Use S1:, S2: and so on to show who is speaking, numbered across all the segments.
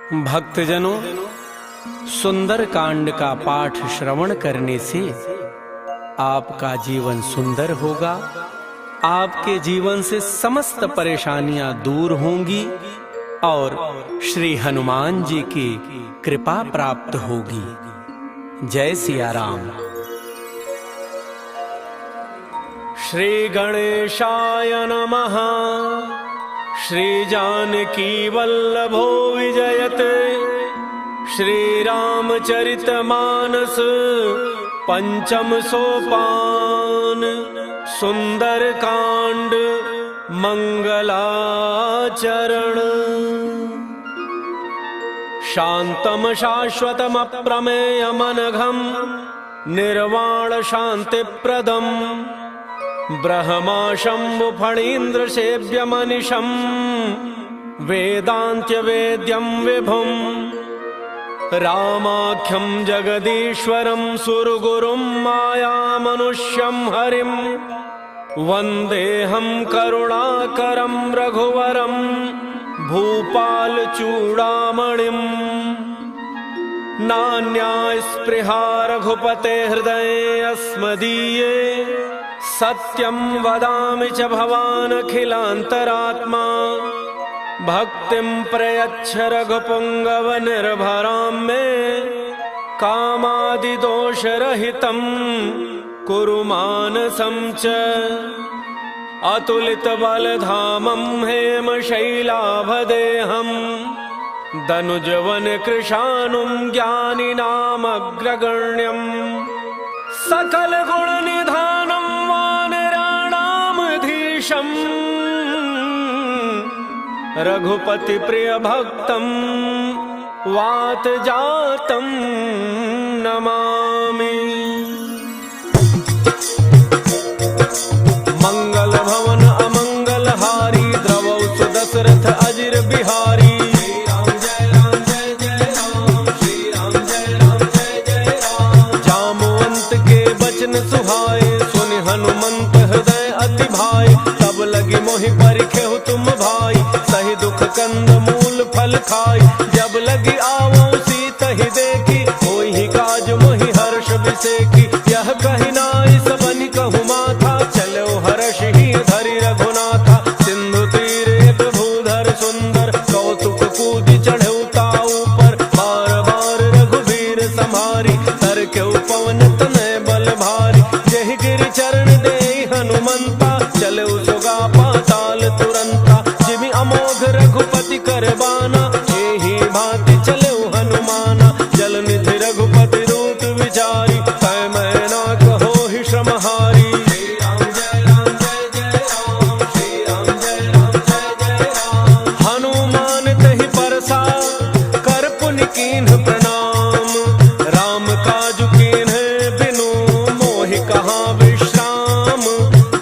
S1: भक्तजनों, सुंदर कांड का पाठ श्रवण करने से आपका जीवन सुंदर होगा। आपके जीवन से समस्त परेशानियां दूर होंगी और श्री हनुमान जी की कृपा प्राप्त होगी। जय सिया राम। श्री गणेशाय नमः। श्री जानकी वल्लभो विजयते। श्री रामचरितमानस पंचम सोपान। सुंदर कांड मंगलाचरण। शांतम शाश्वतम अप्रमेयमनघम निर्वाण शांतिप्रदम ब्रह्मा शंभु फणीन्द्र सेव्यमनिशं वेदांत्य वेद्यं विभुं रामाख्यं जगदीश्वरं सुरगुरुं मायामनुष्यं हरिं वन्देऽहं करुणाकरं रघुवरं भूपालचूडामणिं। नान्या स्पृहा रघुपते हृदये अस्मदीये सत्यं वदामि च भवान् अखिलान्तरात्मा। भक्तिं प्रयच्छ रघुपुङ्गव निर्भरां मे कामादिदोषरहितं कुरु मानसं च। अतुलितबलधामं हेमशैलाभदेहं दनुजवनकृशानुं ज्ञानिनामग्रगण्यं सकल गुणनिधानं वानराणामधीशं रघुपति प्रिय भक्तं वातजातं नमामि। मंगल भवन अमंगलहारी द्रवौ सुदशरथ अजिर बिहारी। सुहाए सुनि हनुमंत हृदय अति भाई। तब लगी मोहि परिखेहु तुम भाई सही दुख कंद मूल फल खाई। जब लगी आवो सीतहि देखी होई ही काज मोहि हर्ष बिसेकी। यह कहि नाई सबनि कहु माथा चलो हर्ष ही धरि रघुनाथा। सिंधु तीर एक भूधर सुंदर कौतुक कूदि चढ़ऊ ताऊ पर। बार बार रघुबीर संहारी तर केहु पवन तनय बल भारी। जहि गिरि चरण देहि हनुमंता चले सुगा पाताल तुरंता। जिमि अमोघ रघुपति कर बाना एहि भांति चले हनुमाना। जल निधि रघुपति रूप विचारी तै मैं ना कहो ही श्रमहारी। श्री राम जय राम जय जय राम। श्री राम जय राम जय जय राम। हनुमान तहि परसा कर पुनि कीन्ह प्रणाम। राम काजु कीन्ह बिनु मोहि कहाँ विश्राम।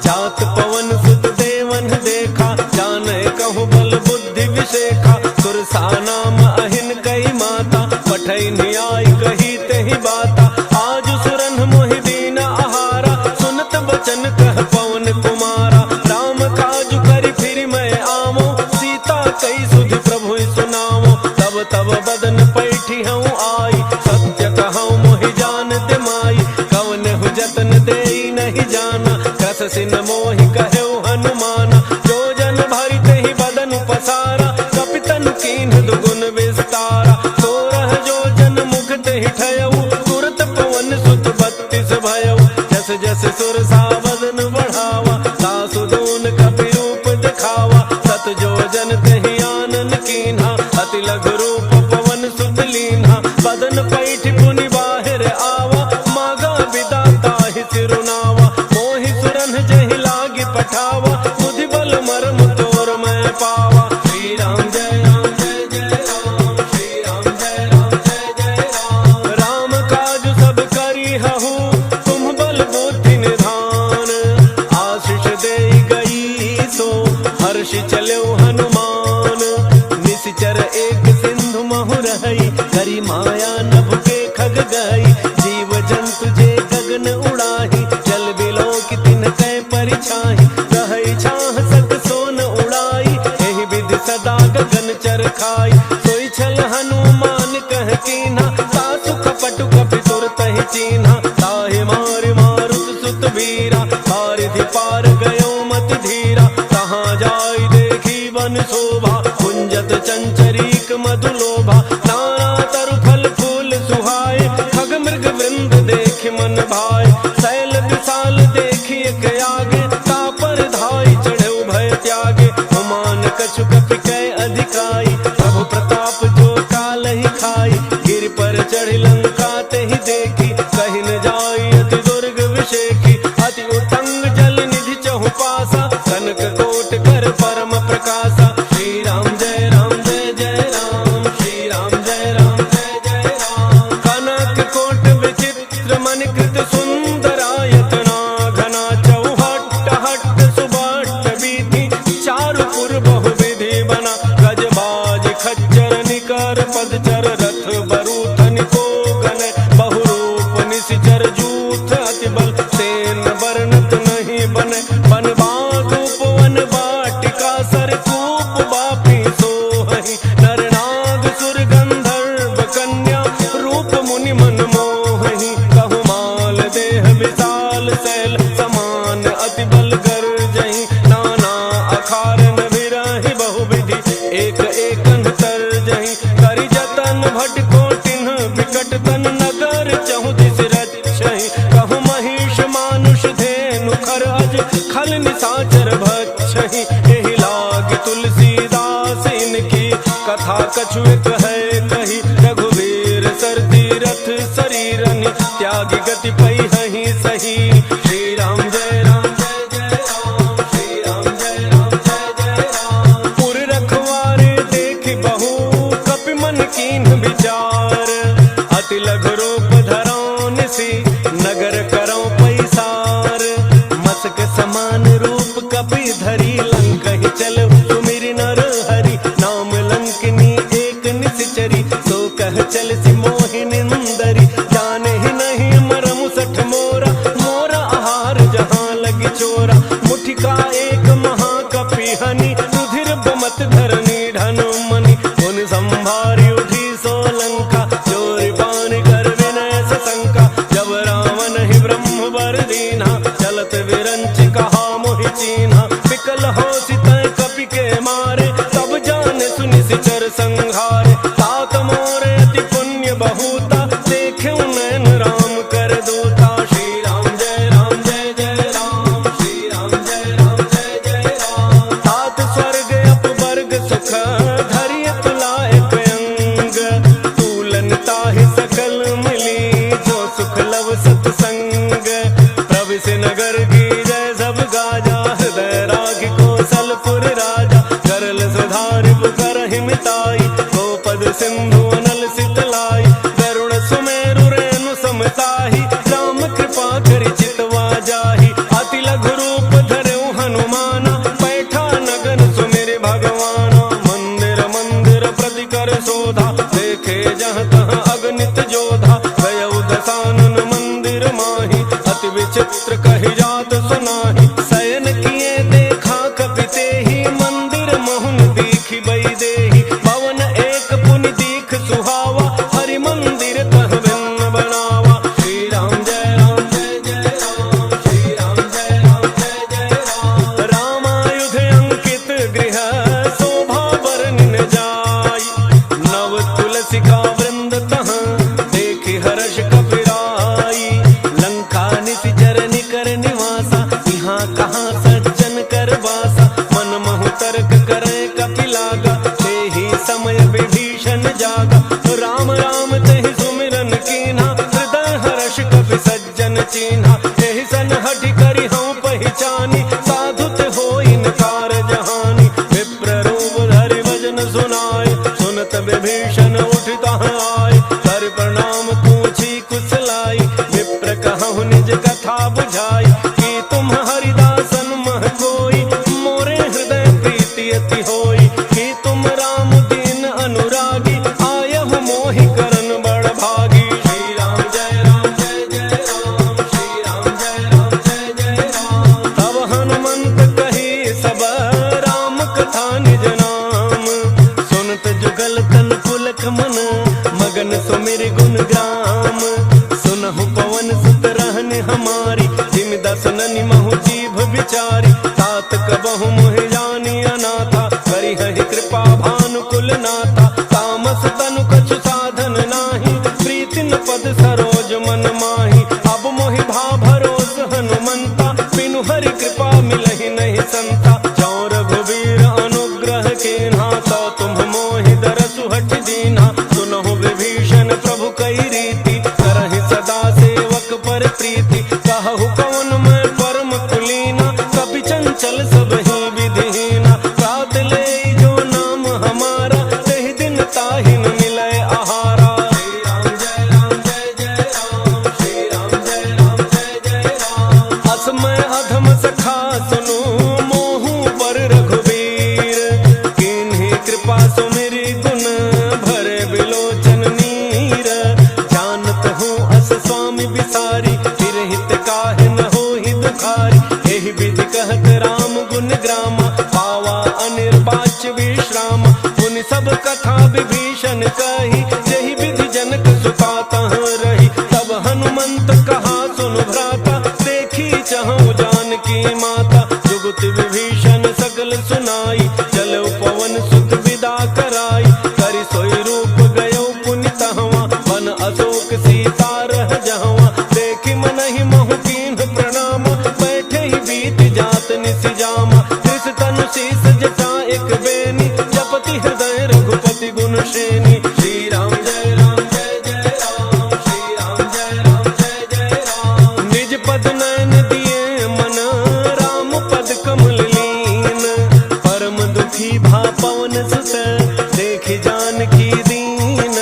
S1: जात पवन सुत देवन देखा जाने कहु बल बुद्धि विशेखा। सुरसा नाम अहिन कही माता पठई न्याय कही तेहि बाता। आज सुरन मोहि दीन आहारा सुनत बचन कह पवन कुमारा। राम काजु करि फिर मैं आवो सीता कई सुधि प्रभु सुनावो। तब तब बदन पैठी हूँ आई सत्य कहूँ मोहि जान दिमाई। कवन हु जतन देई नहीं जाना कस सिन मोहि कहेउ हनुमाना। जो जन भरि तेहि बदन पसारा कपितन कीन्ह दुगुन विस्तारा। 16 जो जन मुख तेहि ठयऊ तुरत पवन सुत 32 भयऊ। जस जस सुरसा बदन बढ़ावा सासु दून कपि रूप दिखावा। सत जो जन तेहि आनन कीन्हा अति लघु रूप पवन सुत लीन्हा। बदन पैठि पुनि बाहिर आवा मागा विदाता ही सिरुनावा। मोहि सुरन जहि लागी पठावा बुद्धि बल मर्म तोर मैं पावा। श्री राम जय राम जय जय राम। श्री राम जय राम जय जय राम। राम काज सब करी हहु तुम बल बुद्धि निधान। आशीष देई गई सो हर्षि चलो हनुमान। निश्चर एक सिंधु महु रही करी माया नभ के खग गई। जीव जंतु जे गगन उड़ाही जल बिलो की तिन कै परिछाही। रहई छाह सक सोन उड़ाई एहि विधि सदा गगन चर खाई। सोई छल हनु अवधि पार गयो मति धीरा, तहाँ जाय देखी वन शोभा, कुंजत चंचरीक मधुलोभा, नाना तरु फल फूल सुहाए, खग मृग वृंद देखि मन भाए, शैल विशाल देखी एक आगे, तापर धाई चढ़े भय त्यागे, हुमान कछु कपि कै अधिकाई, प्रभु प्रताप जो काल ही खाई, गिर पर चढ़ी लंका ते ही देखी, कहीं न जाई अति दुर्ग विषेखी, अति उत्तंग जल निधि चहु पासा, कनक कोट कर परम प्रकाशा, श्री राम जय राम जय जय राम, श्री राम जय राम जय जय राम, कनक कोट विचित्र मन कृत सुंदरायतना, घना चौहट हट सुबट बीती, चारु पुर बहु विधि बना, गजबाज खच्चर निकर पदचर, रथ बरूथन को गन, बहुरूप निशिचर जूथ अति बल, सेन वर्णत नहीं बने, बन बाग उपवन वाटिका, सर कूप बापी सोहहि, नर नाग सुर गंधर्व कन्या, रूप मुनि मन मोहहि, कहु माल देह विशाल शैल, समान अति बल गर्जहि, नाना अखारन विरहि बहुविधि, एक एकन तरजहि, करि जतन भट कोटिन विकट तन, नगर चहु दिस रक्षहि, कहु महिष मानुष धेनु खर अज, खल निशाचर भक्षहि, एहि लाग तुलसीदास इनकी, कथा कछु एक है कही, रघुवीर सर तीरथ शरीरनि, त्यागी गति पहिहि सही, श्री राम जय राम जय जय राम, श्री राम जय राम जय जय राम, पुर रखवारे देखि बहु कपि मन कीन्ह विचार, अति लघु रूप धरौ निसि, नगर करौ पैसार, मसक समान रूप कपि धरी, लंकहि चल सुमिरि नर हरि, नाम लंकिनी एक निशिचरी, सो कह चल सि मोहि निंदरी, जाने ही नहीं मरम सठ मोरा, मोरा आहार जहाँ लगी चोरा, मुठिका एक महाकपि हनि, रुधिर बमत धरनी ढनु मनि, उन संभारी उठी सो लंका, चोरी पान कर विनय सशंका, जब रावण ही ब्रह्म वर दीन्हा, चलत विरंच कहा मोहि चीन्हा, विकल हो सितय कपि के मारे, तब जाने सुनि सिचर संघारे, तात मोरे अति पुण्य बहुता, देखे नैन राम कर दूता, श्री राम जय राम जय जय राम, श्री राम जय राम जय जय राम, तात स्वर्ग अपवर्ग सुख, धरिय तुला एक अंग, तूलन ताहि सकल मिली, जो सुख लव सतसंग, प्रविश नगर की जय सब गाजा, हृदय राग कौशलपुर राजा, करल सुधारि करहि मिताई, गोपद सिंधु अनल सितलाई, गरुड़ सुमेरु रेणु समताहि, राम कृपा करि चितवा जाहि, अति लघु रूप धरऊ हनुमाना, बैठा नगन सुमिरि भगवाना, मंदिर मंदिर प्रति कर शोधा, देखे जहाँ तहाँ अगणित जोधा, गयउ दसानन मंदिर माहि, अति विचित्र कहि जात सुनाहि, शयन किए देखा कपि तेहि, मंदिर मोहन दीखि बई देहि, भवन एक पुनि दीख सुहावा, हरि मंदिर तह भिन्न बनावा, श्री राम जय राम जय जय राम, श्री राम जय राम जय जय राम, रामायुध अंकित गृह, शोभा बरनिन जाई, नव तुलसिका वृंद तहाँ, देखि हर्ष कपिराई, लंका निशिचर निकर निवासा, यहाँ कहाँ सज्जन कर वासा, मन महु तर्क करे कपि लागा, तेहि समय विभीषण जागा, राम राम तेहि सुमिरन कीन्हा, हृदय हर्ष कपि सज्जन चीन्हा, एहि सन हठि करि हऊँ पहिचानी, साधुत होई न कार जहानी, विप्र रूप धरि भजन सुनाए, सुनत विभीषण उठि तहाँ आए, कर प्रणाम पूछी कुशलाई, विप्र कहु निज कथा बुझाई, कि तुम हरिदासन मह कोई, मोरे हृदय प्रीति अति होई, कि तुम राम दीन अनुरागी, आयहु मोहि करन बड़ भागी, श्री राम जय राम जय जय राम, श्री राम जय राम जय जय राम, तब हनुमंत कही सब ग्राम पावा अनिर्वाच्य विश्राम। उन सब कथा विभीषण कही यही विधि जनक सुता तह रही। तब हनुमंत कहा सुन भ्राता देखी चहु जानकी माता। जुगति विभीषण सकल सुनाई चलो पवन सुत विदा कराई। करि सोई रूप गयो पुनि तहवा वन अशोक सीता रह जहवा। देखि मनहि महु कीन्ह प्रणाम बैठे ही बीत जात निसि जामा। कृष तनु शीस जटा एक बेनी जपति हृदय रघुपति गुण श्रेणी। श्री राम जय राम जय जय राम श्री राम जय राम जय जय राम। निज पद नयन दिए मन राम पद कमल लीन। परम दुखी भा पवन सुत देखि जानकी दीन।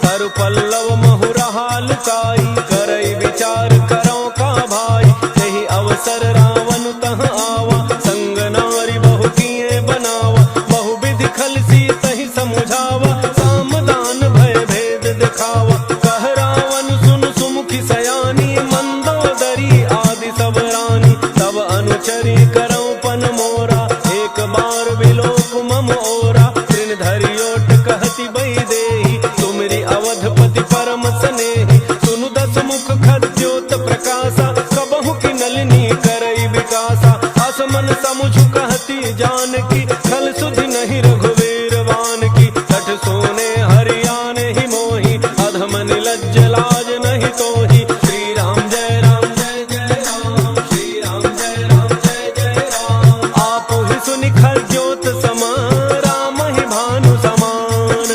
S1: तरु पल्लव महु रहा लुकाई करई विचार करो का भाई। यही अवसर रावण तह आवा संग नारी बहु किए बनावा। बहु विधि खल सीतहि समुझावा सामदान भय भेद दिखावा। कह रावण सुन सुमुखी सयानी मंदोदरी आदि सब रानी। तब अनुचरी करौ पन मोरा एक बार विलोक मम ओरा। तृण धरि ओट कहती बई देहि तुमरी अवधपति परम स्नेहि। सुनु दस मुख खद्योत प्रकाशा कबहु की नलिनी करई विकासा। असमन समुझ कहती जानकी खल सुधि नहीं रघुवीर वान की। तट सोने हरियाने ही मोही अधम निलज्ज लाज नहीं तोही। श्री राम जय राम जय जय राम श्री राम जय राम जय जय राम। आप ही सुनि खद्योत समान राम ही भानु समान।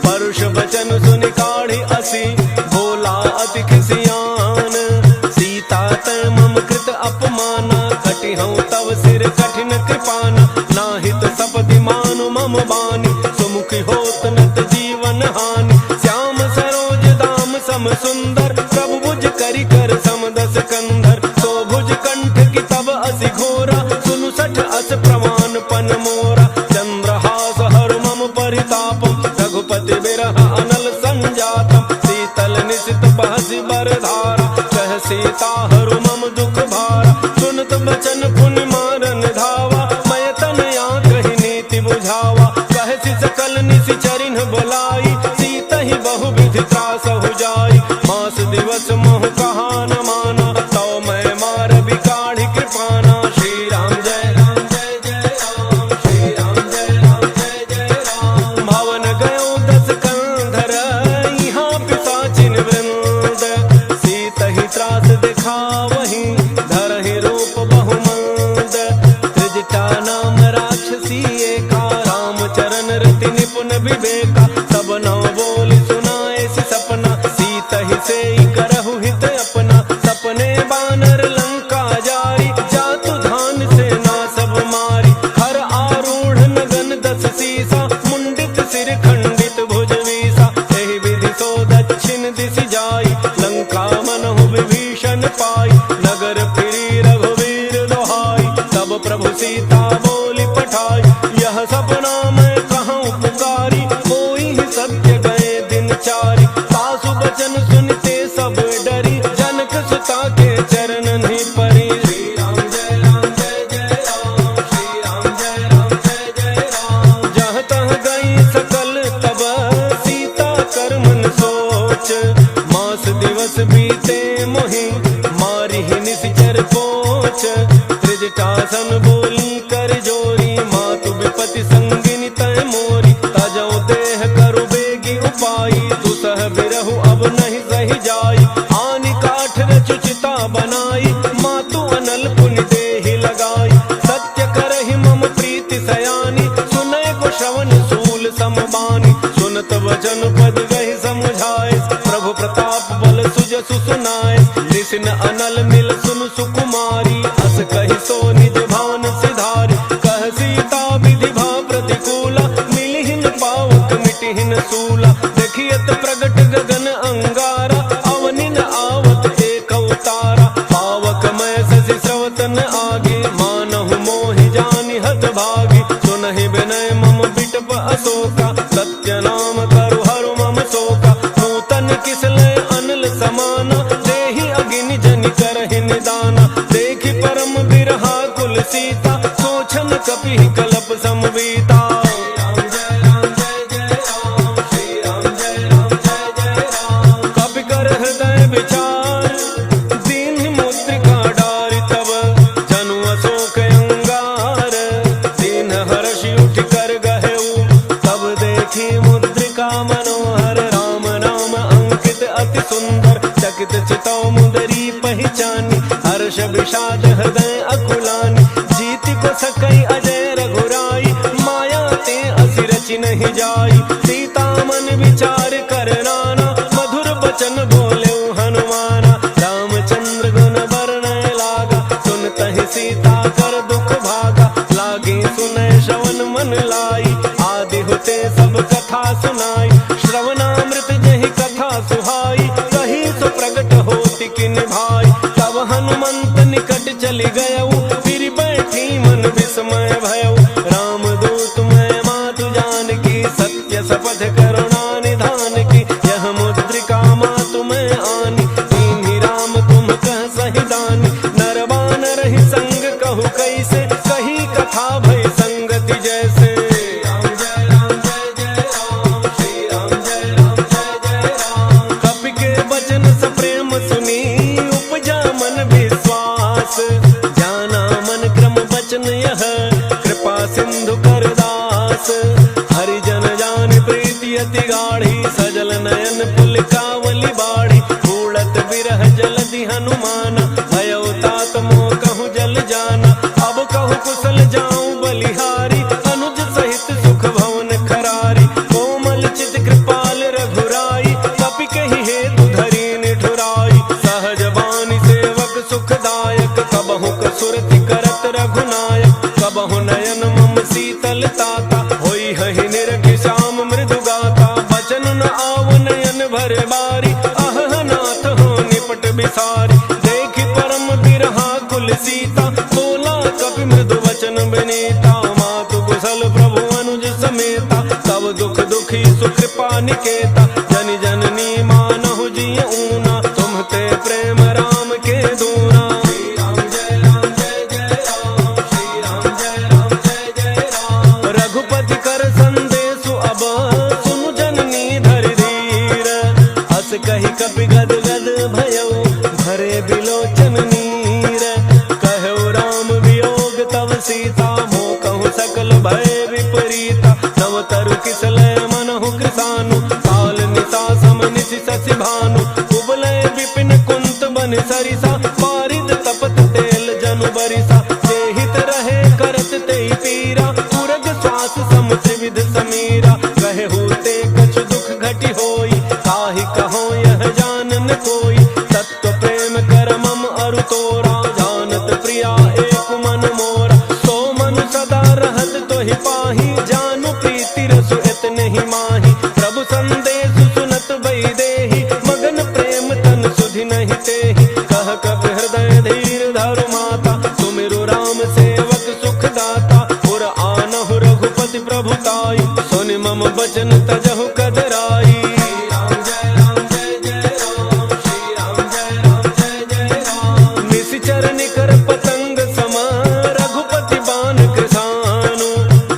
S1: परुष वचन सुनि काढ़ी असी बोला अति खिसियान। सीता तै मम कृत अपमाना कटिहउँ तव सिर कठिन कृपाना। नाहित सपदि मानु मम बानी सुमुखी होत नत जीवन हानि। श्याम सरोज दाम सम सुंदर प्रभु भुज करि कर समदस कंधर। तो भुज कंठ की तब असि घोरा सुनु सठ अस प्रमाण पन मोरा। चंद्रहास हर मम परितापम रघुपति बिरह अनल संजातम। शीतल निशित बहसि बरधारा कह सीता हरु मम दुख भारा। सुनत बचन पुनि मारन धावा मैं तनया कहि नीति बुझावा। कहसि सकल निशि चरिन्ह बोलाई सीतहि बहु विधि त्रासहु जाई। मास दिवस मोह कहा न माना तो मैं मार बिकाढ़ी कृपाना। श्री राम जय राम जय जय राम श्री राम जय राम जय जय राम। भवन गयो दस कंधर यहाँ पिशाचिन वृंद। सीतहि त्रास दिखावहि धरहि रूप बहुमंद। त्रिजटा नाम राक्षसी एका राम चरण रति निपुण विवेका। सब नौ बोली सुनाए सि सपना सीतहि सेई करहु हित अपना। सपने बानर लंका जारी जातु धान सेना सब मारी। हर आरूढ़ नगन दस सीसा मुंडित सिर खंडित भुज वीसा। एहि विधि सो दक्षिण दिशि जाई लंका मनहु विभीषण पाई। नगर फिरी रघुवीर दोहाई तब प्रभु सीता बोली पठाई। यह सपना मैं कहूँ पुकारी कोई ही सत्य गए दिन चारी। सासु बचन सुनते सब डरी जनक सुता के चरण नहीं परी। श्री राम जय राम जय जय राम श्री राम जय राम जय जय राम। जहाँ तह गई सकल तब सीता कर मन सोच। मास दिवस बीते मोहि मारी ही निशिचर पोच। त्रिजटासन बोली कर जोरी मातु विपति संगिनी तय मोरी। तजौ देह करु बेगी उपाई दुसह बिरहु अब नहीं सही जाई। आनि काठ रचुचिता बनाई मातु अनल पुनि देहि लगाई। सत्य करहि मम प्रीति सयानी सुनय को श्रवण सूल समबानी। सुनत वचन पद गहि समुझाए प्रभु प्रताप बल सुजसु सुनाए। निसिन अनल मिल सुन सुकुमारी अस कहि सो निज भान सिधारी। कह सीता विधि भा प्रतिकूला मिलिहिन पावक मिटिहिन सूला। देखियत प्रगट गगन अंगारा अवनिन आवत एक अवतारा। पावक मैं शशि स्रवतन आगे मानहु मोहि जानि हत भागी। सुनहि विनय मम बिटप अशोका सत्य नाम करु हरु मम शोका। नूतन किसलय अनल समाना देहि अगिनि जनि करहि निदाना। देखि परम बिरहा कुल कुल सीता, सोचन कपि कलप समवीता। कपि कर हृदय विचार, दीन मुद्रिका डारि तब, जनु अशोक अंगार। दीन हर्ष उठ कर गहेऊ, तब देखी मुद्रिका मनोहर। राम नाम अंकित अति सुंदर, चकित चितौ मुदरी पहचानी। हर्ष विषाद हृदय अकुलानी, जीति को सकई अजय रघुराई। माया ते असि रचि नहीं जाई, सीता मन विचार कर नाना। मधुर बचन बोले हनुमाना, रामचंद्र गुण वर्णय लागा। सुनतहि सीता कर दुख भागा, लागे सुनय श्रवण मन लाई। आदि होते सब कथा सुनाई, श्रवणामृत जहि कथा सुहाई। कही सो प्रगट होति किन भाई, तब हनुमंत निकट चली गयऊ। फिर बैठी मन विस्मय भयऊ, राम दूत मैं मातु जानकी। सत्य शपथ करुणा निधान की, यह मुद्रिका मातु मैं आनी। दीन्ही राम तुम कह सही दानी, नर बानर ही संग कहु कैसे। कही कथा भय संगति जैसे। कपि के वचन सप्रेम सुनी, उपजा मन विश्वास। जाना मन क्रम वचन यह, कृपा सिंधु कर दास। हरिजन जान प्रीति अति गाढ़ी, सजल नयन पुलकावली बाढ़ी। उड़त विरह जलधि हनुमाना, भयउ तात मोह कहूँ जल जाना। अब कहूँ कुशल जाऊं बलिहारी, अनुज सहित सुख भवन खरारी। कोमल चित कृपाल रघुराई, कपि कहि हेतु धरि निठुराई। सहज बानी सेवक सुखदायक, कबहु कसुरति करत रघुनायक। कबहु नयन मम शीतल ताता, होई हहि निरखि श्याम मृदु गाता। बचन न आव नयन भर बारी, अह नाथ हो निपट बिसारी। देखि परम बिरहा कुल सीता, बोला कपि मृदु वचन विनीता। मातु कुशल प्रभु अनुज समेता, तब दुख दुखी सुकृपा निकेता। जन जननी मानहु जिय ऊना, तुम्हते प्रेम राम के दूना। रघुपति कर संदेशु अब, सुनु जननी धरि धीर। हस कहि कपि गद गद भयउ, भरे बिलोचन नीर। कहु राम वियोग तब सीता, मोह कहु सकल भय विपरीता। नव तरु किसलय मनहु कृसानु, काल निशा सम निशि शशि भानु। कुबलय विपिन कुंत बन सरिसा, पारिद तपत तेल जनु बरिसा। जे हित रहे करत तेहि पीरा, उरग श्वास सम त्रिविध समीरा। कहे होते कछु दुख घटी होई, काहि कहो यह जानन कोई। तत्व प्रेम कर मम अरु तोरा, जानत प्रिया एक मन मोरा। सो मनु सदा रहत तोहि पाही, जानु प्रीति रसु इतने ही माही। प्रभु संदेश सुनत वैदेही, मगन प्रेम तन सुधि नहीं तेहि। कह कपि हृदय धीर धरु माता, सुमिरु राम सेवक सुख दाता। पुर आनहु रघुपति प्रभुताई, सुनि मम वचन तजहु कदराई। निशिचर निकर पतंग सम, रघुपति बान कृसानु।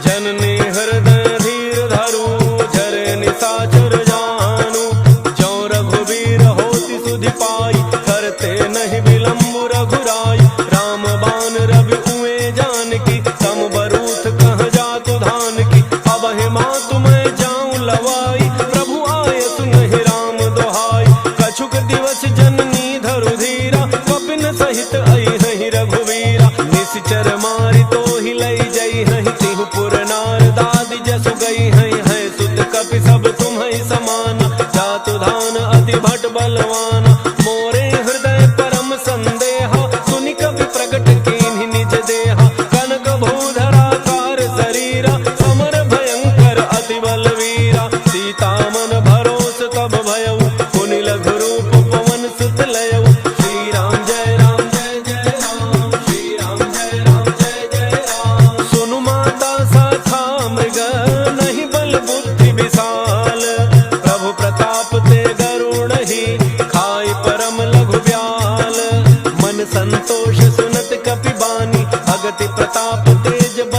S1: जननी हृदय धीर धरु, झरे निशाचर जानु। जो रघुवीर होति सुधि पाई, करते नहीं विलम्ब रघुराई। राम बान रवि उए जानकी, तम बरूथ कह जातु धान की। अब हे मातु मैं जाऊं लवाई, प्रभु आय सुनहि राम दोहाई। कछुक दिवस जननी धरु धीरा, कपिन सहित अइहहि रघुवीरा। निशिचर मारि तोहि लई जइहहि, तिहु पुर नार दादि जसु गइहहि। है सुत कपि सब तुम्हि समाना, जातु धान अति भट बलवाना। मोरे हृदय परम संदेहा, सुनि कपि प्रगट कीन्हि निज देहा। कनक भूधराकार शरीरा, समर भयंकर अति बलवीरा। सीता मन भरोस तब भयउ, पुनि लघु रूप पवन सुत लयउ। श्री राम जय राम जय जय राम, श्री राम जय राम जय जय राम। सुनु माता साखा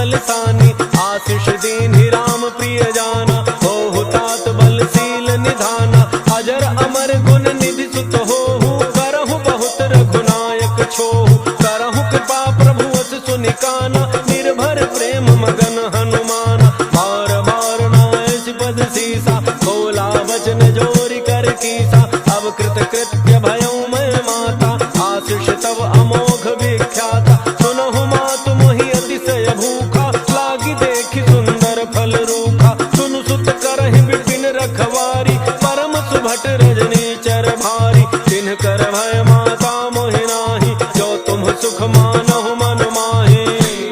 S1: बलसानी, आशीष दीन ही राम प्रिय जाना, हो तात बलशील निधाना, अजर अमर गुण निधि सुत होहु, करहु बहुत रघुनायक छोहु, करहु कृपा प्रभु अस सुनिकाना, निर्भर प्रेम मगन हनुमाना, बार बार नायस पद सीसा, बोला वचन जोरि कर कीसा, अब कृत कृत्य भयउ मैं माता, आशीष तब अमोघ विख्याता, सुनहु मातु मोहि अतिशय भूखा, लागी देखि सुंदर फल रूखा, सुनु सुत करहि विपिन रखवारी, परम सुभट रजनी चर भारी, तिन्ह कर भय माता मोहि नाही, जो तुम सुख मानहु मन माहि।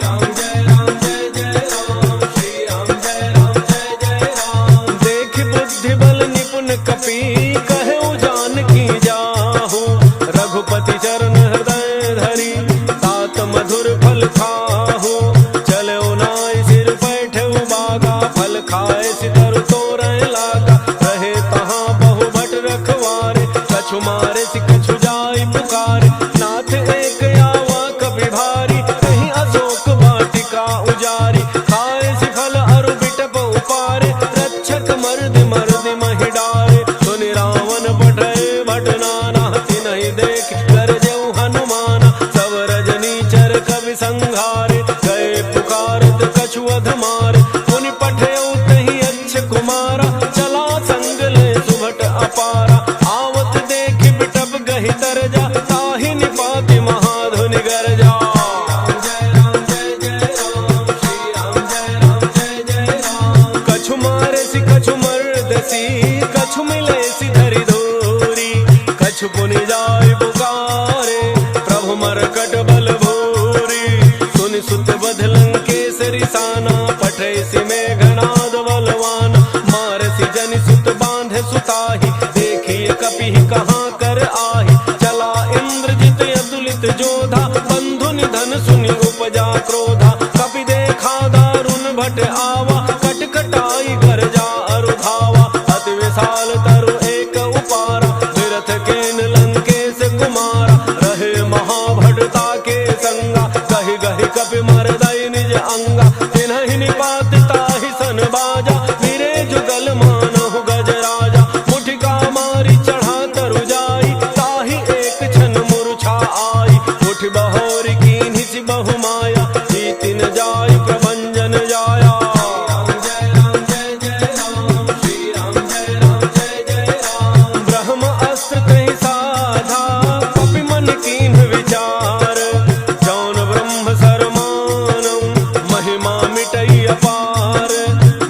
S1: राम जय राम जय जय राम, श्री राम जय राम जय जय राम, देख बुद्धि बल निपुण कपि, कहु जानकी जाहु, रघुपति चरण हृदय धरी, तात मधुर फल खाहु, चलो नाय सिर बैठऊ बागा, फल खाए सितर तोरय लागा, रहे तहाँ बहु भट रखवारे, कछु मारे सि कछु जाय पुकारे, नाथ एक आवा कपि भारी, कहीं अशोक वाटिका उजारी, खाए सि फल अरु बिटप उपारे, रक्षक मर्द मर्द महि डारे, सुनि रावण पठय भट नाना, तिनहि देख गरजऊ हनुमाना, सब रजनी चर कवि संघारे, गए पुकारत कछु अध मारे, मुनि पठयऊ तहि अच्छ कुमारा, चला संग ले सुभट अपारा, आवत देख बिटप गहि तरजा, ताहि निपाति महाधुनि गरजा। राम जय राम जय जय राम, श्री राम जय राम जय जय राम, कछु मारे सि कछु मर्दसी, कछु मिले सि धरि धूरी, कछु पुनि जाय पुकारे, प्रभु मरकट बल भूरी, सुनि सुत बध लंकेसरि साना, पठय सि मेघनाद बलवाना, मारसि जनि सुत बांधे सुताहि, देखिए कपिहि कहाँ कर आहि, चला इंद्रजित अतुलित जोधा, बंधु निधन सुनि उपजा क्रोधा, कपि देखा दारुण भट आवा, कटकटाई गरजा अरु धावा, अति विशाल तरु एक उपारा, विरथ केन लंकेश कुमारा, रहे महाभटता के संगा, कहि गहि कपि मरदई निज अंगा, तिन्हि निपात ताहि सन बाजा, फिरे जुगल मानहु गज राजा, मुठिका मारी चढ़ा तरु जाई, ताहि एक क्षण मूर्छा आई, उठ बहोरी कीन्हि सि बहु माया, जीतिन जाय प्रभंजन जाया। राम जय राम जय जय राम, श्री राम जय राम जय जय राम, ब्रह्म अस्त्र तहि साधा, कपि मन कीन्ह विचार, जौन ब्रह्म सरमानऊ, महिमा मिटई अपार,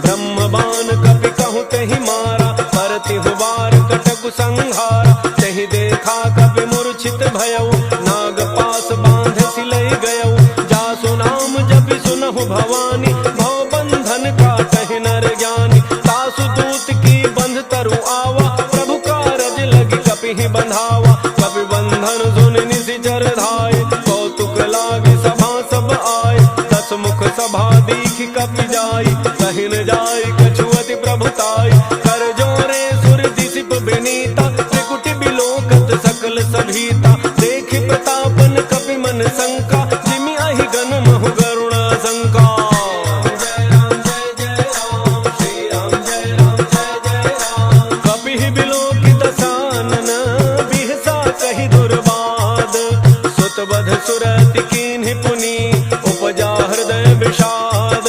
S1: ब्रह्म बाण कपि कहु तहि मारा, परतिहु बार कटकु संहारा, तहि देखा कपि मूर्छित भयऊ, नाग पास बांध सिलई गयऊ, जासु नाम जपि सुनहु भवानी, भव बंधन काटहि नर ज्ञानी, तासु दूत की बंध तरु आवा, प्रभु कारज लगी कपिहि बंधावा, कपि बंधन सुनि निशिचर धाये, कौतुक लागी सभा सब आए, दस मुख सभा दीखि कपि जाई, कहिन जाय कछु अति प्रभुताई, कर जोरे सुर दिसिप विनीता, त्रिकुटि बिलोकत सकल सभीता, देखि प्रतापन कपि मन शंका, जिमि अहि गन महु गरुण शंका। जय राम जय जय राम, श्री राम जय राम जय जय राम, कपिहि बिलोकित सानन, बिहसा कहि दुर्बाद, सुत बध सुरति कीन्हि पुनि, उपजा हृदय विषाद,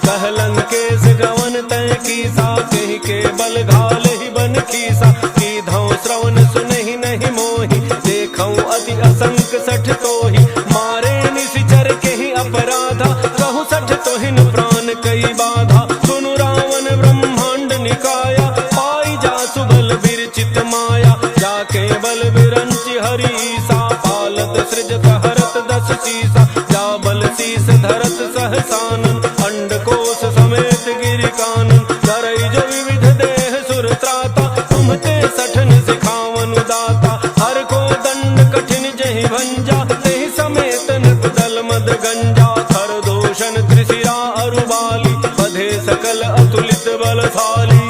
S1: कह लंकेश गवन तय कीसा, कहि के बल घाल ही बन खीसा, कीधौ श्रवण सुनहि नहीं मोहि, देखौ अति असंक सठ तोहि, मारे निशिचर केहि अपराधा, कहु सठ तोहिन प्राण कई बाधा, सुनु रावण ब्रह्मांड निकाया, पाई जासु बल विरचित माया, जाके बल विरंचि हरीसा, पालत सृजत हरत दस शीसा, जा बल शीस धरत सहसानन, अंडकोश समेत गिरि कानन, करई जो विविध देह सुर त्राता, तुमते सठन सिखावनु दाता, हर को दंड कठिन जहि भंजा, तेहि समेत नृप दल मद गंजा, थर दोषण त्रिशिरा अरु बाली, बधे सकल अतुलित बलशाली।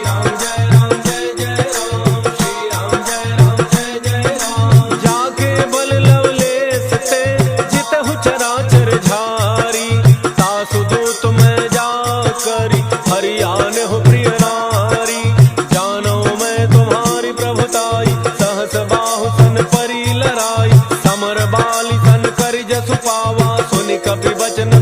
S1: राम जय राम जय जय राम, श्री राम जय राम जय जय राम, जाके बल लवलेस ते, जितहु चराचर झारी, तासु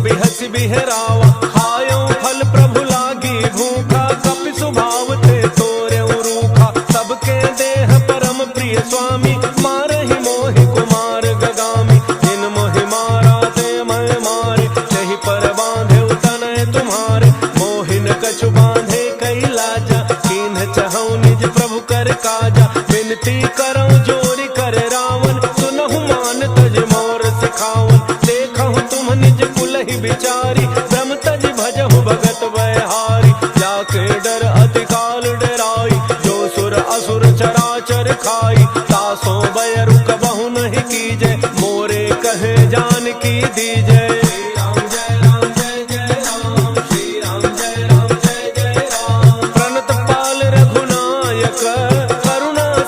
S1: बिहसी बिहरावा खायो फल प्रभु लागी भूखा कपि स्वभाव ते तोरे रूखा सबके देह परम प्रिय स्वामी मारहि मोहि कुमार गगामी जिन मोहि मारा ते मैं मारे तेहि पर बांधे तनय तुम्हारे मोहिन कछु बांधे कई लाजा कीन्ह चहु निज प्रभु कर काजा विनती करौ जोरी कर रावण सुनहु मान तज मोर सिखावन देखहु तुम निज कुलहि बिचारी ब्रह्म तज भजहु भगत बयहारी जाके डर अति काल डराई जो सुर असुर चराचर खाई तासो बयरु कबहु नहीं कीजय मोरे कहे जान की दीजय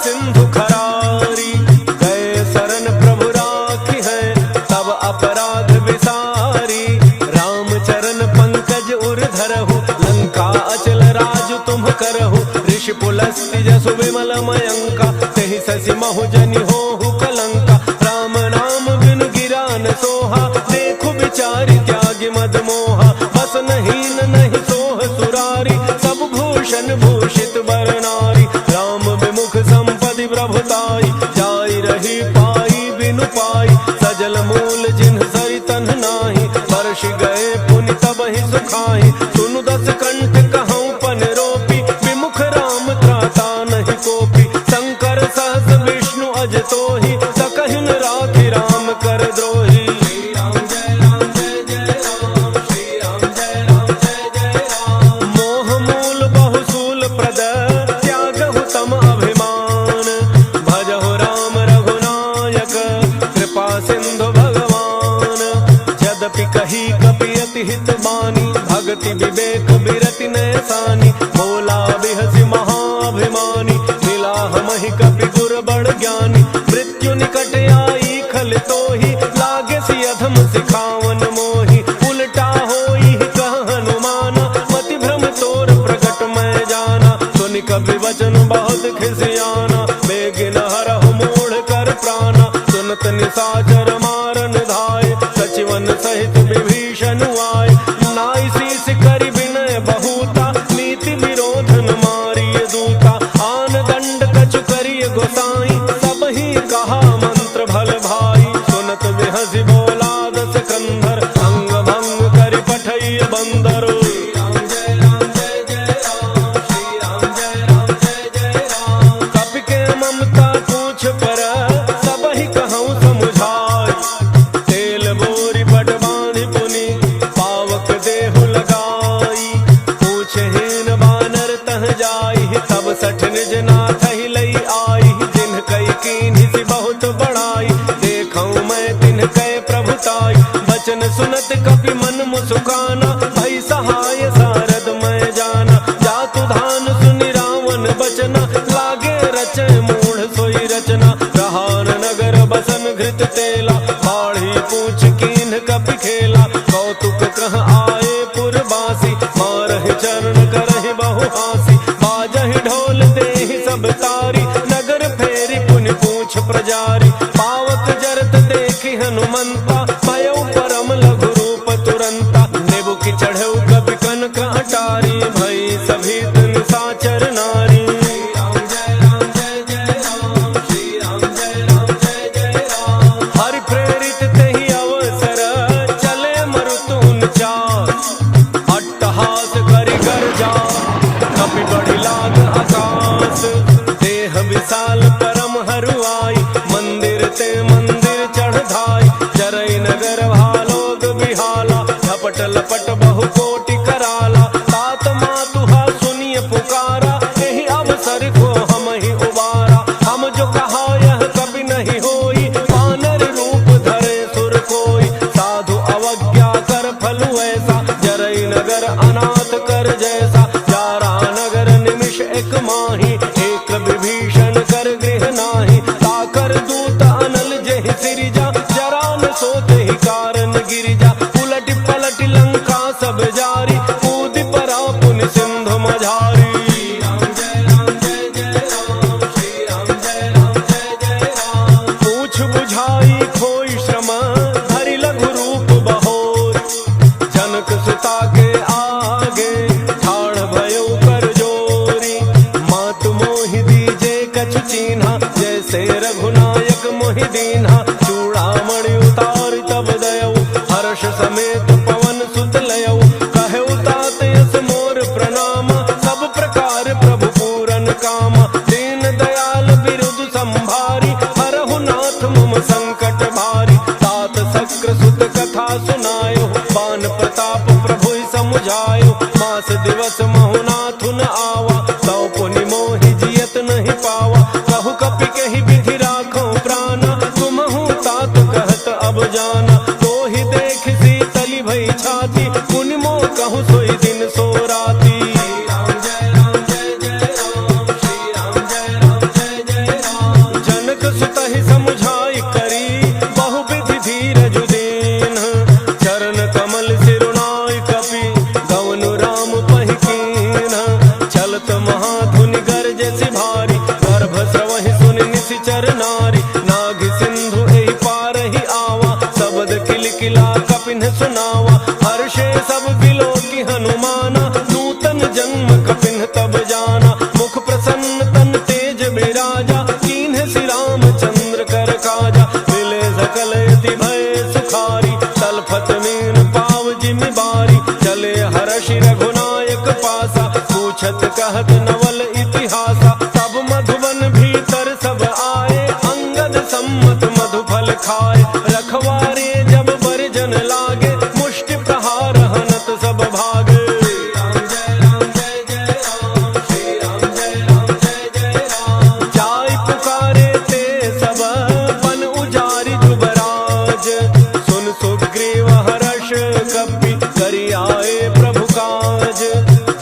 S1: सिंधु खरारी गए शरण प्रभु राखी है तब अपराध विसारी राम चरण पंकज उर धरहु लंका अचल राजु तुम करहु ऋषि पुलस्त्य जसु विमल मयंका तेहि ससि महु जनि होहु कलंका राम नाम बिनु गिरा न सोहा देखु बिचारी त्यागी मद मोहा बस हीन नहीं सोह सुरारी सब भूषण भूषित बर नारी राम विमुख संपदि प्रभुताई जाई रही पाई बिनु पाई सजल मूल जिन्ह सरि तन्ह नाही वर्ष गए पुनि तबहि सुखाई सुनु दस कंठ कहूँ पन रोपी विमुख राम त्राता नहीं कोपी शंकर सहस विष्णु अज तोहि सकहिन राखि राम कर द्रोही मोह मूल बहुसूल प्रद त्यागहु तम अभिमान भजहु राम रघुनायक कृपा सिंधु भगवान यद्यपि कही कपि अति हित बानी भक्ति विवेक बिरति नैसानी बोला बिहसि महाभिमानी मिला हमहि कपि गुर बड़ ज्ञानी मृत्यु निकट आई खल तोहि लागे सि अधम सिखावन मोहि उल्टा होई कह हनुमाना मति भ्रम तोर प्रगट मैं जाना सुनि कपि वचन बहुत खिसियाना बेगिन हरहु मूढ़ कर प्राणा सुनत निशाचर मारन धाय सचिवन सहित विभीषण आए नाई शीस करि विनय बहुता नीति विरोधन मारिय दूता आन दंड कछु करिय गोसाई सब ही कहा मंत्र भल भाई सुनत बिहसि बोला दस कंधर अंग भंग करि पठैय बंदरो कपि के ममता पूछ पर सब ही कहूँ समुझाई तेल बोरी बट बांधि पुनि पावक देहु लगाई पूछहीन बानर तह जाई तब सठ निज नाथ ही लई आई जिन्ह कई कीन्हि सि बहुत बड़ाई देखऊँ मैं तिन्ह कै प्रभुताई बचन सुनत कपि मन मुसुकाना भई सहाय सारद मैं जाना जातु धान सुनि रावण बचना लागे रचे मूढ़ सोई रचना प्रहार नगर बसन घृत तेला बाढ़ी पूछ कीन्ह कपि खेला कौतुक कह आए पुरबासी मारहि चरण करहि बहु हासी बाजहि ढोल देहि सब तारी नगर फेरी पुनि पूछ प्रजारी पावक जरत देखि हनुमंता भयउ परम लघु रूप तुरंता नेबु की चढ़ऊ कपि कनक अटारी भई सभी दिन साचर नारी हरि प्रेरित तेहि अवसर चले मरुतुन चार अट्टहास करि गर्जा कपि बढ़ि लाग आकाश देह विशाल परम हरुआई मंदिर ते मंदिर चढ़ धाई जरई नगर भालोग बिहाला झपट लपट बहु कोटि कराला तात मातुहा सुनिय पुकारा एहि अवसर को हम ही उबारा हम जो कहा यह कभी नहीं होई वानर रूप धरे सुर कोई साधु अवज्ञा कर फलु ऐसा जरई नगर अनाथ कर जैसा जारा नगर निमिष एक माही एक विभीषण कर गृह नाही ताकर दूत अनल जेहि सिरिजा जरा न सोते ही कारण गिरिजा उलट पलट लंका आप प्रभु समुझायो, मास दिवस महुनाथु न आवा, तौ पुनि मोहि जियत नहीं पावा। कहु कपि कहि विधि राखो प्राणा, तुमहु तात कहत अब जाना। तो ही देख शीतली भई छाती, पुनि मोह कहु सोई दिन सो राती। जनक सुत ही समुझाई करी, बहु विधि धीरज दीन। चरण कमल सिरुनाई कपि, गवनु राम पहिकीन। चलत महाधुनि गरजसि भारी, गर्भ स्रवहि सुनि निशिचर नारी। नाग सिंधु एहि पार ही आवा, शब्द किलकिला कपिन सुनावा। हर्षे सब बिलो की हनुमाना, नूतन जन्म कपिन तब जाना। मुख प्रसन्न तन तेज बिराजा, कीन्ह श्री रामचंद्र कर काजा। मिले सकल यति भय सुखारी, तलफत मीन पाव जिमि बारी। चले हर्षि रघुनायक पासा, पूछत कहत नवल इतिहासा। तब मधुबन भीतर सब आए, अंगद सम्मत मधुफल खाए। रखवारे जब बरजन लागे, मुष्टि प्रहार हनत सब भागे। जाय पुकारे ते सब, बन उजारि जुबराज। सुन सुग्रीव हर्ष कपि, करि आए प्रभु काज।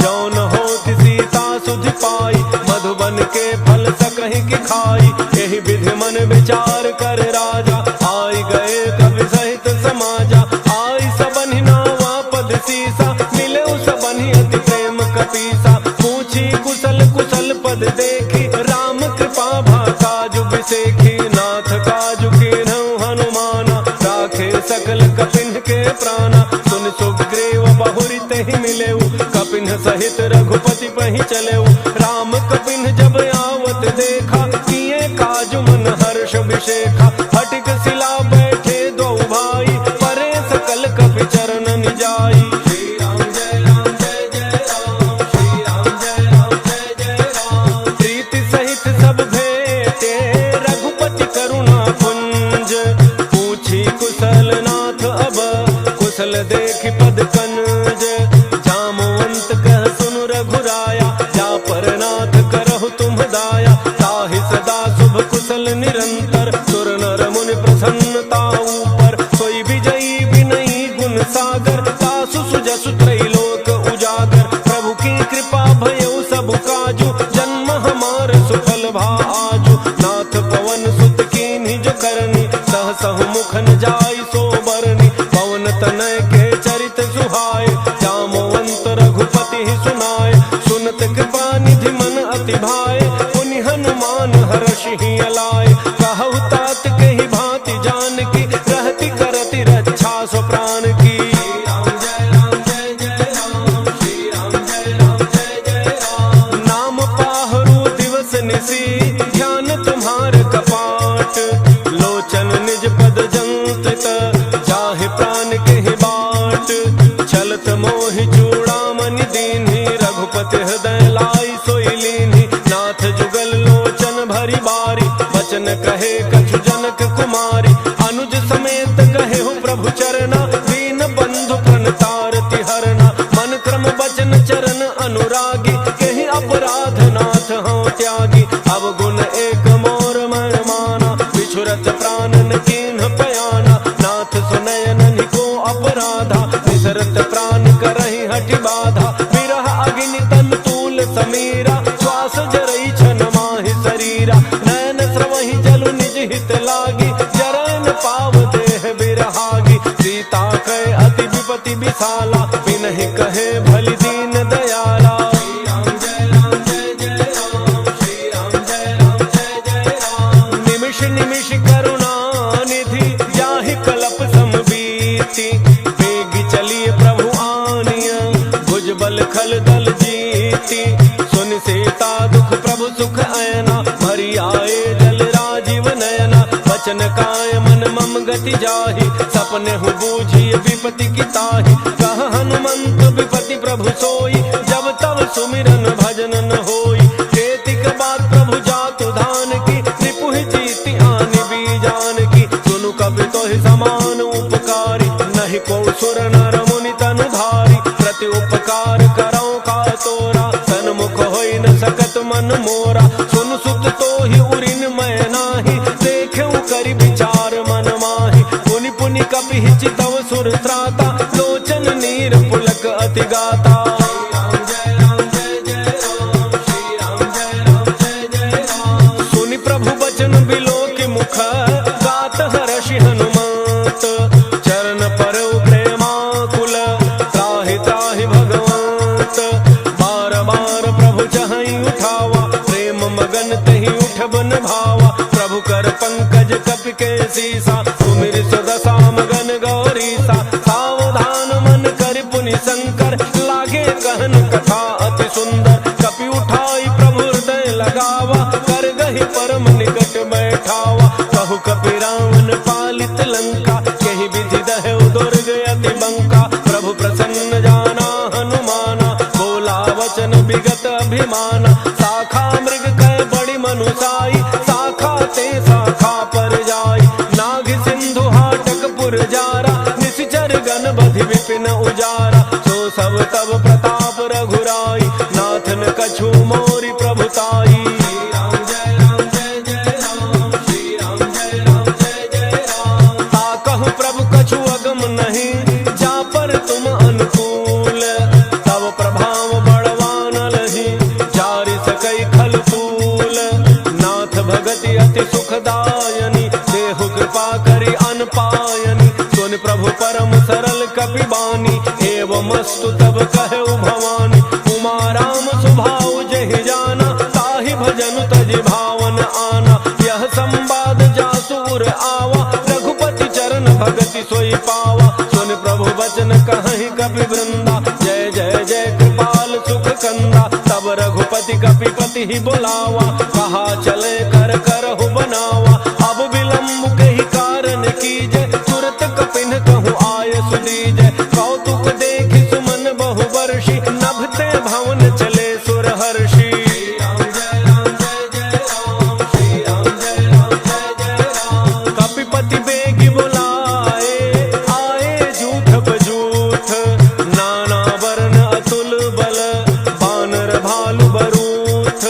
S1: जौन होत सीता सुधि पाई, मधुबन के फल सकहि की खाई। यही विधि मन विचार कर राजा, आई गए कवि सहित समाजा। आई सबनि नावा पद सीसा, मिले सबनि अति प्रेम कपीसा। पूछी कुशल कुशल पद देखी, राम कृपा भा काजु बिसेखी। नाथ काजु कीन्हु हनुमाना, राखे सकल कपिन के प्राणा। सुन सुग्रीव बहुरी तेहि मिलेउ, कपिन सहित रघुपति पहि चलेउ। राम कपिन जब आवत देखा, किए काजु मन हर्ष विशेखा। फटिक शिला बैठे दो भाई, परे सकल कपि चरण निजाई। श्री राम जय राम जय जय राम, श्री राम जय राम जय जय राम। प्रीति सहित सब भेटे, रघुपति करुणा पुंज। पूछी कुशल नाथ अब, कुशल देखि पद कंज। जामवंत कह सुनु रघुराया, जा पर नाथ करहु तुम दाया। ताहि सदा शुभ कुशल निरंतर, सुर नर मुनि प्रसन्नता ऊपर। सोई विजयी विनयी गुण सागर, तासु सुजसु त्रैलोक उजागर। प्रभु की कृपा भयउ सब काजु, जन्म हमार सुफल भा आजु। नाथ पवन सुत कीन्हि जो करनी, सहसहु मुख न जाई सो बरनी। पवन तनय के चरित सुहाए, जामवंत रघुपति ही सुनाए। सुनत कृपा निधि मन अति भाए, पुनि हनुमान हर्षि ही अलाए। कहु तात कहि भांति जान की, रहति करति रक्षा सो प्राण की। श्री राम जय राम जय जय राम, श्री राम जय राम जय जय राम। नाम पाहरु दिवस निसी, ध्यान तुम्हार कपाट। लोचन निज पद जंत्रित, जाहि प्राण के ही बाट। चलत मोहि चूड़ामणि दीन्हि, रघुपति हृदय लाई सोई लीन्हि। नाथ जुगल लोचन भरी बारी, वचन कहे कछु जनक कुमारी। अनुज समेत कहे हो प्रभु चरना, दीन बंधु प्रणतारति हरना। मन क्रम वचन चरण अनुरागी, कहि अपराध नाथ हूँ त्यागी। अवगुण एक मोर मन माना, बिछुरत प्राण न कीन्ह पयाना। नाथ सुनयन को अपराधा, निसरत प्राण करहि हठि बाधा। विरह अग्नि तन तूल समीरा, श्वास जरई छन माहि शरीरा। नयन स्रवहि जलु निज हित लागी, जरन पाव देह बिरहागी। सीता कहे अति विपति विशाला, बिनहि कहे भलि दीन दयाला। श्री राम जय राम जय जय राम, श्री राम जय राम जय जय राम। निमिष निमिष करुणा निधि, जाहि कलप समबीति। वेग चलिए प्रभु आनिया, भुज बल खल दल जीती। सुन सीता दुख प्रभु सुख अयना, भरी आए जल राजीव नयना। वचन काय मन मम गति जाहि, सपने हु बूझी विपति की ताहि। कह हनुमंत विपति प्रभु सोई, जब तब सुमिरन भजन न होई। केतिक बात प्रभु जातु धान की, रिपुहि जीति आनि बीजान की। सुनु कवि तोहि समान उपकारी, नहीं को सुर नर मुनि तनु धारी। भगति गाता। सुनि प्रभु बचन बिलो के मुख गात हर्षि हनुमंत। चरण पर प्रेमाकुल त्राहि त्राहि भगवंत। बार बार प्रभु चहई उठावा प्रेम मगन तही उठबन भावा। प्रभु कर पंकज कपि के सीसा सुमिर सुदशा मगन गौरीसा। सावधान मन कर पुनि शंकर लागे कहन कथा अति सुंदर। कपि उठाई प्रभु हृदय लगावा कर गहि परम निकट बैठावा। कहु कपि रावण पालित लंका यही विधि दहु दुर्ग अति बंका। प्रभु प्रसन्न जाना हनुमाना बोला वचन विगत अभिमाना। शाखा मृग कह बड़ी मनुसाई शाखा ते शाखा पर जाई। नाग सिंधु हाटक पुर जारा निशिचर गण बधि विपिन उजारा। सो सब तब प्रताप रघुराई नाथन कछु मोरि प्रभुताई। ताकहु प्रभु कछु अगम नहीं जा पर तुम अनुकूल। तब प्रभाव बड़वान लही जारि सकई खल फूल। नाथ भगति अति सुखदायनी देहु कृपा करि अनपायनी। सुन प्रभु परम सरल कपि बानी एवमस्तु तब कहु भवानी। उमा राम सुभाउ जहि जाना ताहि भजनु तजि भावन आना। यह संवाद जासुर आवा रघुपति चरण भगति सोई पावा। सुन प्रभु वचन कहहि कपि वृंदा जय जय जय कृपाल सुख कंदा। तब रघुपति कपि पति ही बुलावा कहा चले कर करहु बनावा। अब विलंब कही कारण कीजय तुरत कपिन कहु आय सुदीजय। कौतुक देखि सुमन बहु वर्षि नभते भवन चले सुर हर्षि। कपिपति बेगी बुलाए आए जूठ बजूठ। नाना वर्ण अतुल बल बानर भालु बरूथ।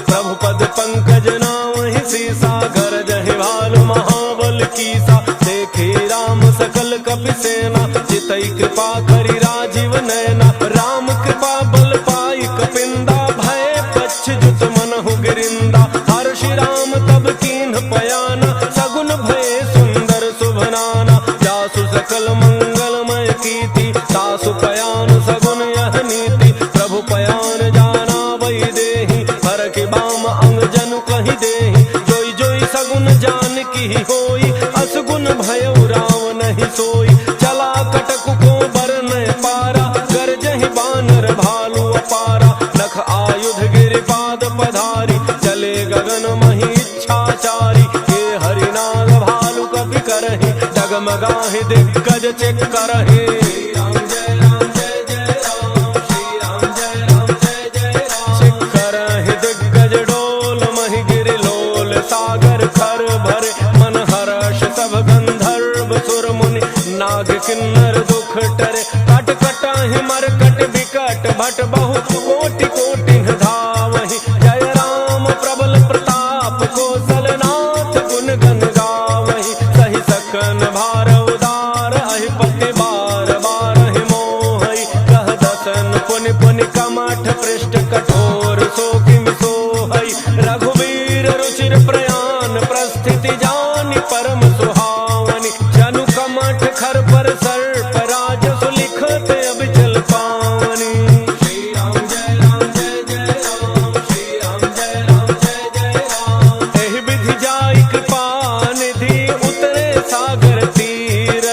S1: प्रभु पद पंकज नावहि सीसा गरजहि भालु महाबल कीसा। देखे राम सकल कपि सेना जितई कृपा करि राजीव नैना। राम कृपा बल पाई कपिंदा भय पच्छ जुत मनहु गिरिंदा। हर्षि राम तब कीन्ह पयाना सगुन भय सुंदर शुभनाना। जासु सकल मंगलमय कीर्ति तासु पयान सगुन यह नीति। प्रभु पयान जाना वही देहि हर के बाम अंग जनु कहि देहि। जोई जोई सगुन जान की होई असगुन भयउ राम नहीं सोई। चला कटकु को बरन पारा गरजहि बानर भालु अपारा। नख आयुध गिरिपाद पधारी चले गगन मही इच्छाचारी। ये हरिनाग भालु कपि करहि डगमगाहि दिग्गज चेक करहि। करहि दिग्गज डोल महि गिरि लोल सागर खर भरे। मन हर्ष सब गंधर्व सुर मुनि नाग किन्नर दुख टरे। कट कटाहि मरकट विकट भट बहु कोटि कोटि धावहि। जय राम प्रबल प्रताप कौशलनाथ गुण गण गावहि। सहि सकन भार उदार अहिपति बार बार हि मोहि। कह दसन पुनि पुनि कमठ पृष्ठ कठोर सो किमि सोहै। रघुवीर रुचिर प्रयान प्रस्थिति जानि परम सुहावनी। जनु कमठ खर पर सर्प राज सुलिखत अबिचल पावनी। श्री राम जय राम जय जय राम। श्री राम जय राम जय जय राम। एहि विधि जाई कृपा निधि उतरे सागर तीर।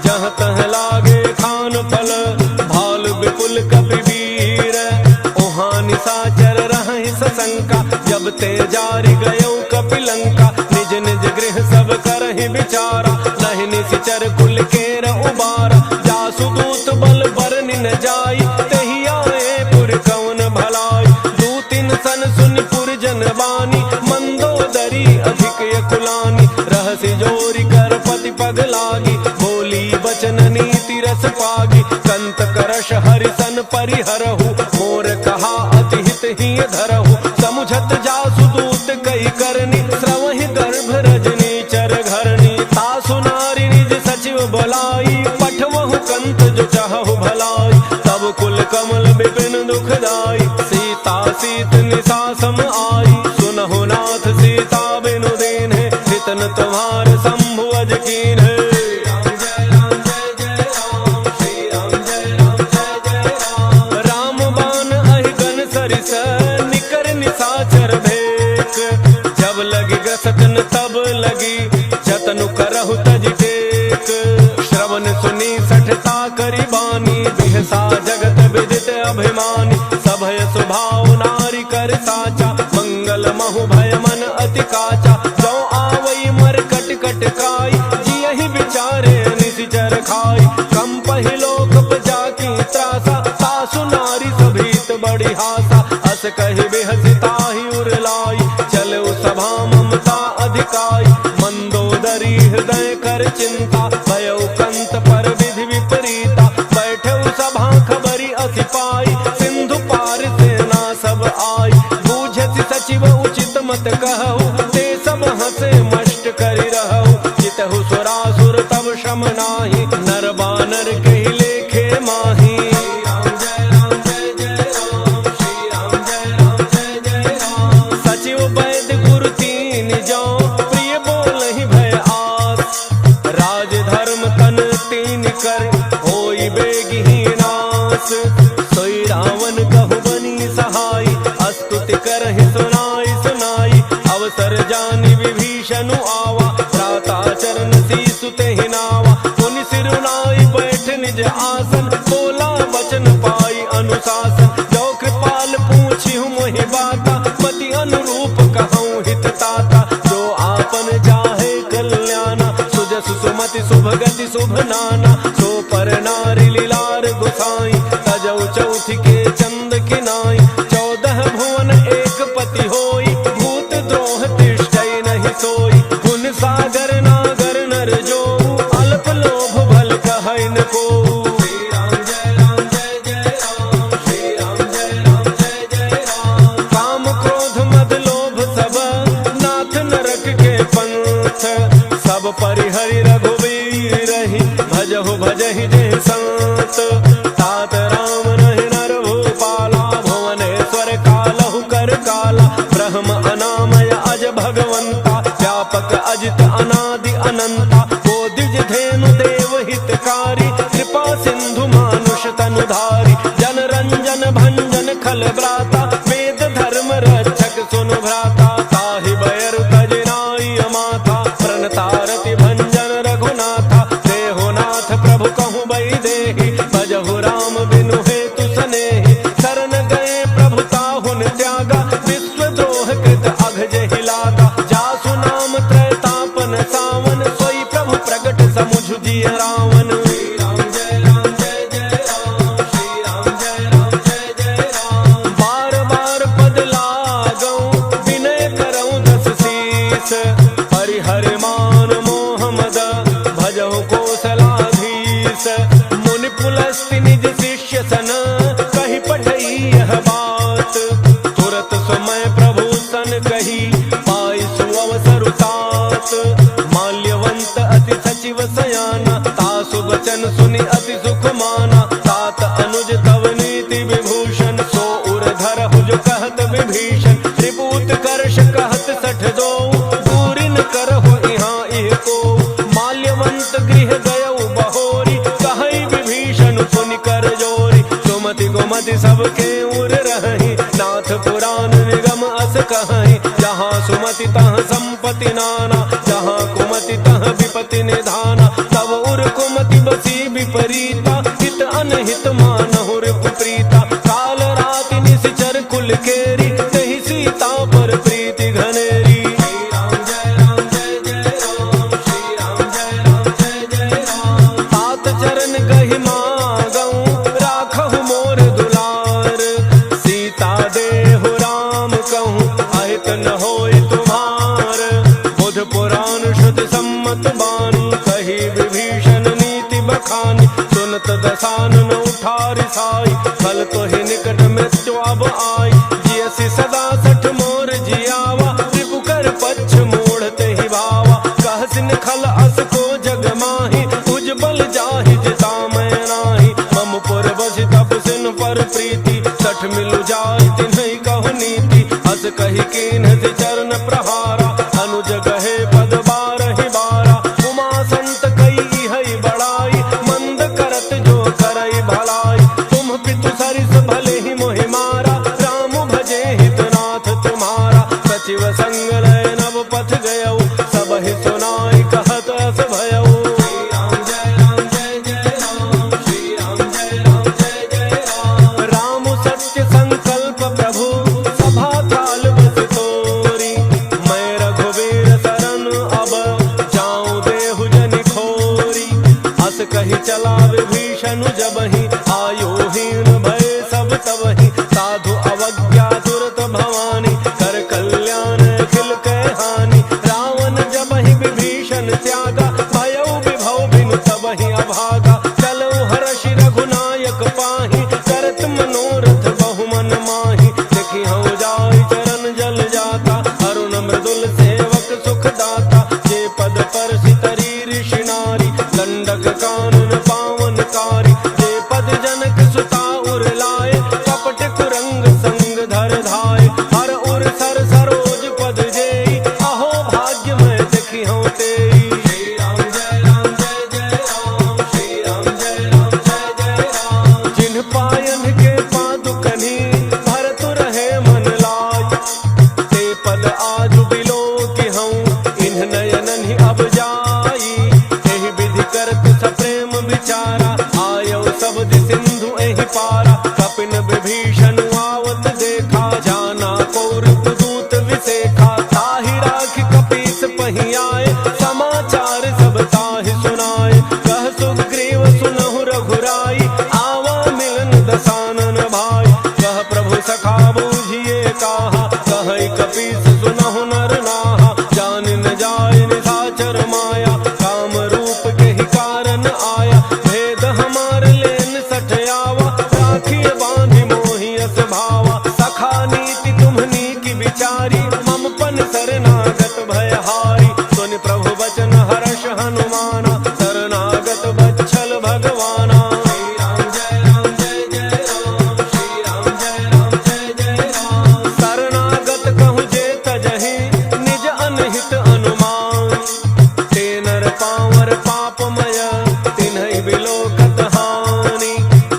S1: जहाँ तह लागे खान फल भाल विपुल कपि वीर। ओहाँ निशाचर रहहि सशंका जब ते जारि गयो कपि लंका। निज निज गृह सब करहि विचारा नहीं निशिचर कुल केर उबारा। जासु दूत बल बरनि न जाई तेहि आए पुर कौन भलाई। दूतिन सन सुनि पुर जन बानी मंदोदरी अधिक यकुलानी। रहसि जोरि कर पति पग लागी बोली बचन नीति रस पागी। कंत करश हरिसन परिहरहु मोर कहा अति हित ही धरहु। समुझत जासु दूत कई करनी श्रवहि गर्भ रजनी चर घरनी। तासु नारी निज सचिव बुलाई पठवहु कंत जो चाहु भलाई। तब तब कुल कमल विपिन दुखदाई, सीता सीत निशा सम आई, सुनहु नाथ सीता बिनु दीन है, हितन तुम्हार शंभु अज कीन है। राम बाण अहिगन सरिस निकर निशाचर भेक, जब लगी गसतन तब लगी जतनु करहु तज टेक, श्रवण सुनी सठता करी बानी, बिहसा जगत विदित अभिमानी, सभय स्वभाव नारी कर साचा, मंगल महु भय मन अति काचा, जो आवई मर कट कट काई, जियहि विचारे निशिचर खाई, कम पहिलोक प्रजा की त्रासा, सासु नारी सभीत बड़ी हासा, अस कहि बिहसिताहि उरलाई, चले सभा ममता अधिकाई, मंदोदरी हृदय कर चिंता, भयउ कंत पर विधि विपरीता, बैठे सभा खबरी अति पाई, सिंधु पार सेना सब आई, बूझति सचिव उचित मत कहु, ते सब हंसे मष्ट करि रहु, चितहु सुरासुर तब शम नाही, नर बानर कहि लेखे माही। सचिव वैद्य गुरु तीन जो प्रिय बोलहि भय आस, राज धर्म तन तीन कर होई बेगहि नास, सोई रावण कहु बनी सहाई, स्तुति करहि सुनाई सुनाई, अवसर जानि विभीषणु आवा, भ्राता चरण सीसु तेहि नावा, मुनि सिरुनाई बैठ निज आसन, बोला वचन पाई अनुशासन, जो कृपाल पूछिहु मोहि बाता, पति अनुरूप कहूँ हित ताता, जो आपन चाहे कल्याणा, सुजसु सुमति शुभ गति शुभ नाना, सो पर नारी लीलार गुसाई, तजौ चौथि के चंद किनाई, 14 भुवन एक पति होई, भूत द्रोह तिष्ठै नहीं सोई, गुण सागर नागर नर जो, अल्प लोभ भल कहै न को। काम क्रोध मद लोभ सब नाथ नरक के पंथ, सब परिहरि रघुवीर रही, भजहु भजहि जे संत, तात राम रहि नर भूपाला, भुवनेश्वर कालहु कर काला, ब्रह्म अनामय अज भगवंता, व्यापक अजित अनादि अनंता, को द्विज धेनु देव हितकारी, कृपा सिंधु मानुष तनुधारी, जन रंजन भंजन खल ब्राता, वेद धर्म रक्षक सुनु भ्राता, ताहि बैर तज नाई अमाथा, प्रणतारति भंजन रघुनाथा, देहो नाथ प्रभु कहूँ बई देहि, भजहु राम बिनु हेतु सनेहि, शरण गए प्रभु ताहुन त्यागा, विश्व द्रोह कृत अघ जेहि लागा, जासु नाम त्रैतापन सावन, सोई प्रभु प्रगट समुझ जिय रावण। बार बार पद लागऊं विनय करऊं दस शीस, परिहर मान मोह मद भजहु कौशलाधीश, मुनि पुलस्ति निज शिष्य सन कहि पठई यह बात, तुरत समय प्रभु सन कही पाई सुअवसर तात, माल्यवंत अति सचिव सयाना, तासु वचन सुनि अति सुख माना, तात अनुज तव नीति विभूषण, सो उर धरहु जो कहत विभीषण, त्रिभूत कर्ष कहत सठ दो, दूरि न करहु इहाँ इह को, माल्यवंत गृह गयउ बहोरी, कहई विभीषण पुनि कर जोरी, सुमति गोमति सबके उर रही, नाथ पुराण निगम अस कहई, जहाँ सुमति तहाँ संपत्ति नाना, जहाँ कुमति तहाँ विपत्ति निधाना, तब उर कुमति बसी विपरीता, हित अनहित मानहु रिपुप्रीता, काल राति निशिचर कुल केरी, तेहि सीता पर प्रीति घनेरी। तात चरण गहि मागऊं राखहु मोर दुलार, सीता देहु राम कहूँ अहित न होय तुम्हार, बुध पुराण शुद्ध सम्मत बानी, कही विभीषण नीति बखानी, सुनत दसानन उठारि साई, फल तो ही निकट मृत्यु अब आई, जियसि सदा सठ मोर जियावा, त्रिपु कर पच्छ मोड़ते ही भावा, कहसिन खल अस को जग माही, उज्जवल जाहि जिता मैं नाही, मम पुर बसि तप सिन कहिलु जाय तिन्हई कहु नीति, अस कहि कीन्ह ते चरण प्रहारा। अनुज कहे पद बारहि बारा, उमा संत कई इहै बड़ाई, मंद करत जो करई भलाई। तुम पितु सरिस भले ही मोहि मारा, राम भजे हितनाथ तुम्हारा। सचिव संग लय नव पथ गयौ, सबहि सुनाई कहत अस भयौ। कही चला विभीषण जबहि, आयुहीन भय सब तबहि। साधु अवज्ञा दुरत भवानी, कर कल्याण अखिल कै हानि। रावण जबहि विभीषण त्यागा, भयउ विभव बिनु तबहि अभागा। चलऊ हर्षि रघुनायक पाहि, करत मनोरथ बहुमन माहि। देखि हऊ जाय चरण जल जाता, अरुण मृदुल सेवक सुख दाता। जे पद परसि तरी ऋषि नारी, दंडक कानन पावनकारी। जे पद जनक सुता उर लाए, कपट कुरंग संग धर धाय। हर उर सर सरोज पद जेई, अहो भाग्य मैं देखि हूँ तेई। श्री राम जय राम जय जय राम, श्री राम जय राम जय जय राम। जिन पायन के पादुकनि, भरतु रहे मन लाय। ते पद आजु बिलो कि हूँ, इन्ह नयनन ही अब जाई। एहि विधि करत सप्रेम विचारा, आयौ शब्द सिंधु एहि पारा। कपिन विभीषण आवत देखा, जाना कौरव दूत विसेखा। ताहि राखि कपीस पहि आए, समाचार सब ताहि सुनाए। कह सुग्रीव सुनहु रघुराई, आवा मिलन दसानन भाई। कह प्रभु सखा बूझिए काहा, कहै कपीस सुनहु नर नाहा। जान न जाय निशाचर माया, काम रूप के ही कारण आया। भेद हमार लेन सठयावा, राखिए बांधि मोहि अस भावा। सखा नीति तुम्हनी की विचारी, मम पन शरणागत भयहारी। सुनि प्रभु वचन हर्ष हनुमाना, शरणागत बच्छल भगवाना। श्री राम जय राम जय जय राम, श्री राम जय राम जय जय राम। शरणागत कहु जे तजहि, निज अनहित अनुमान। ते नर पावर पापमय, तिन्है बिलोकत हानि।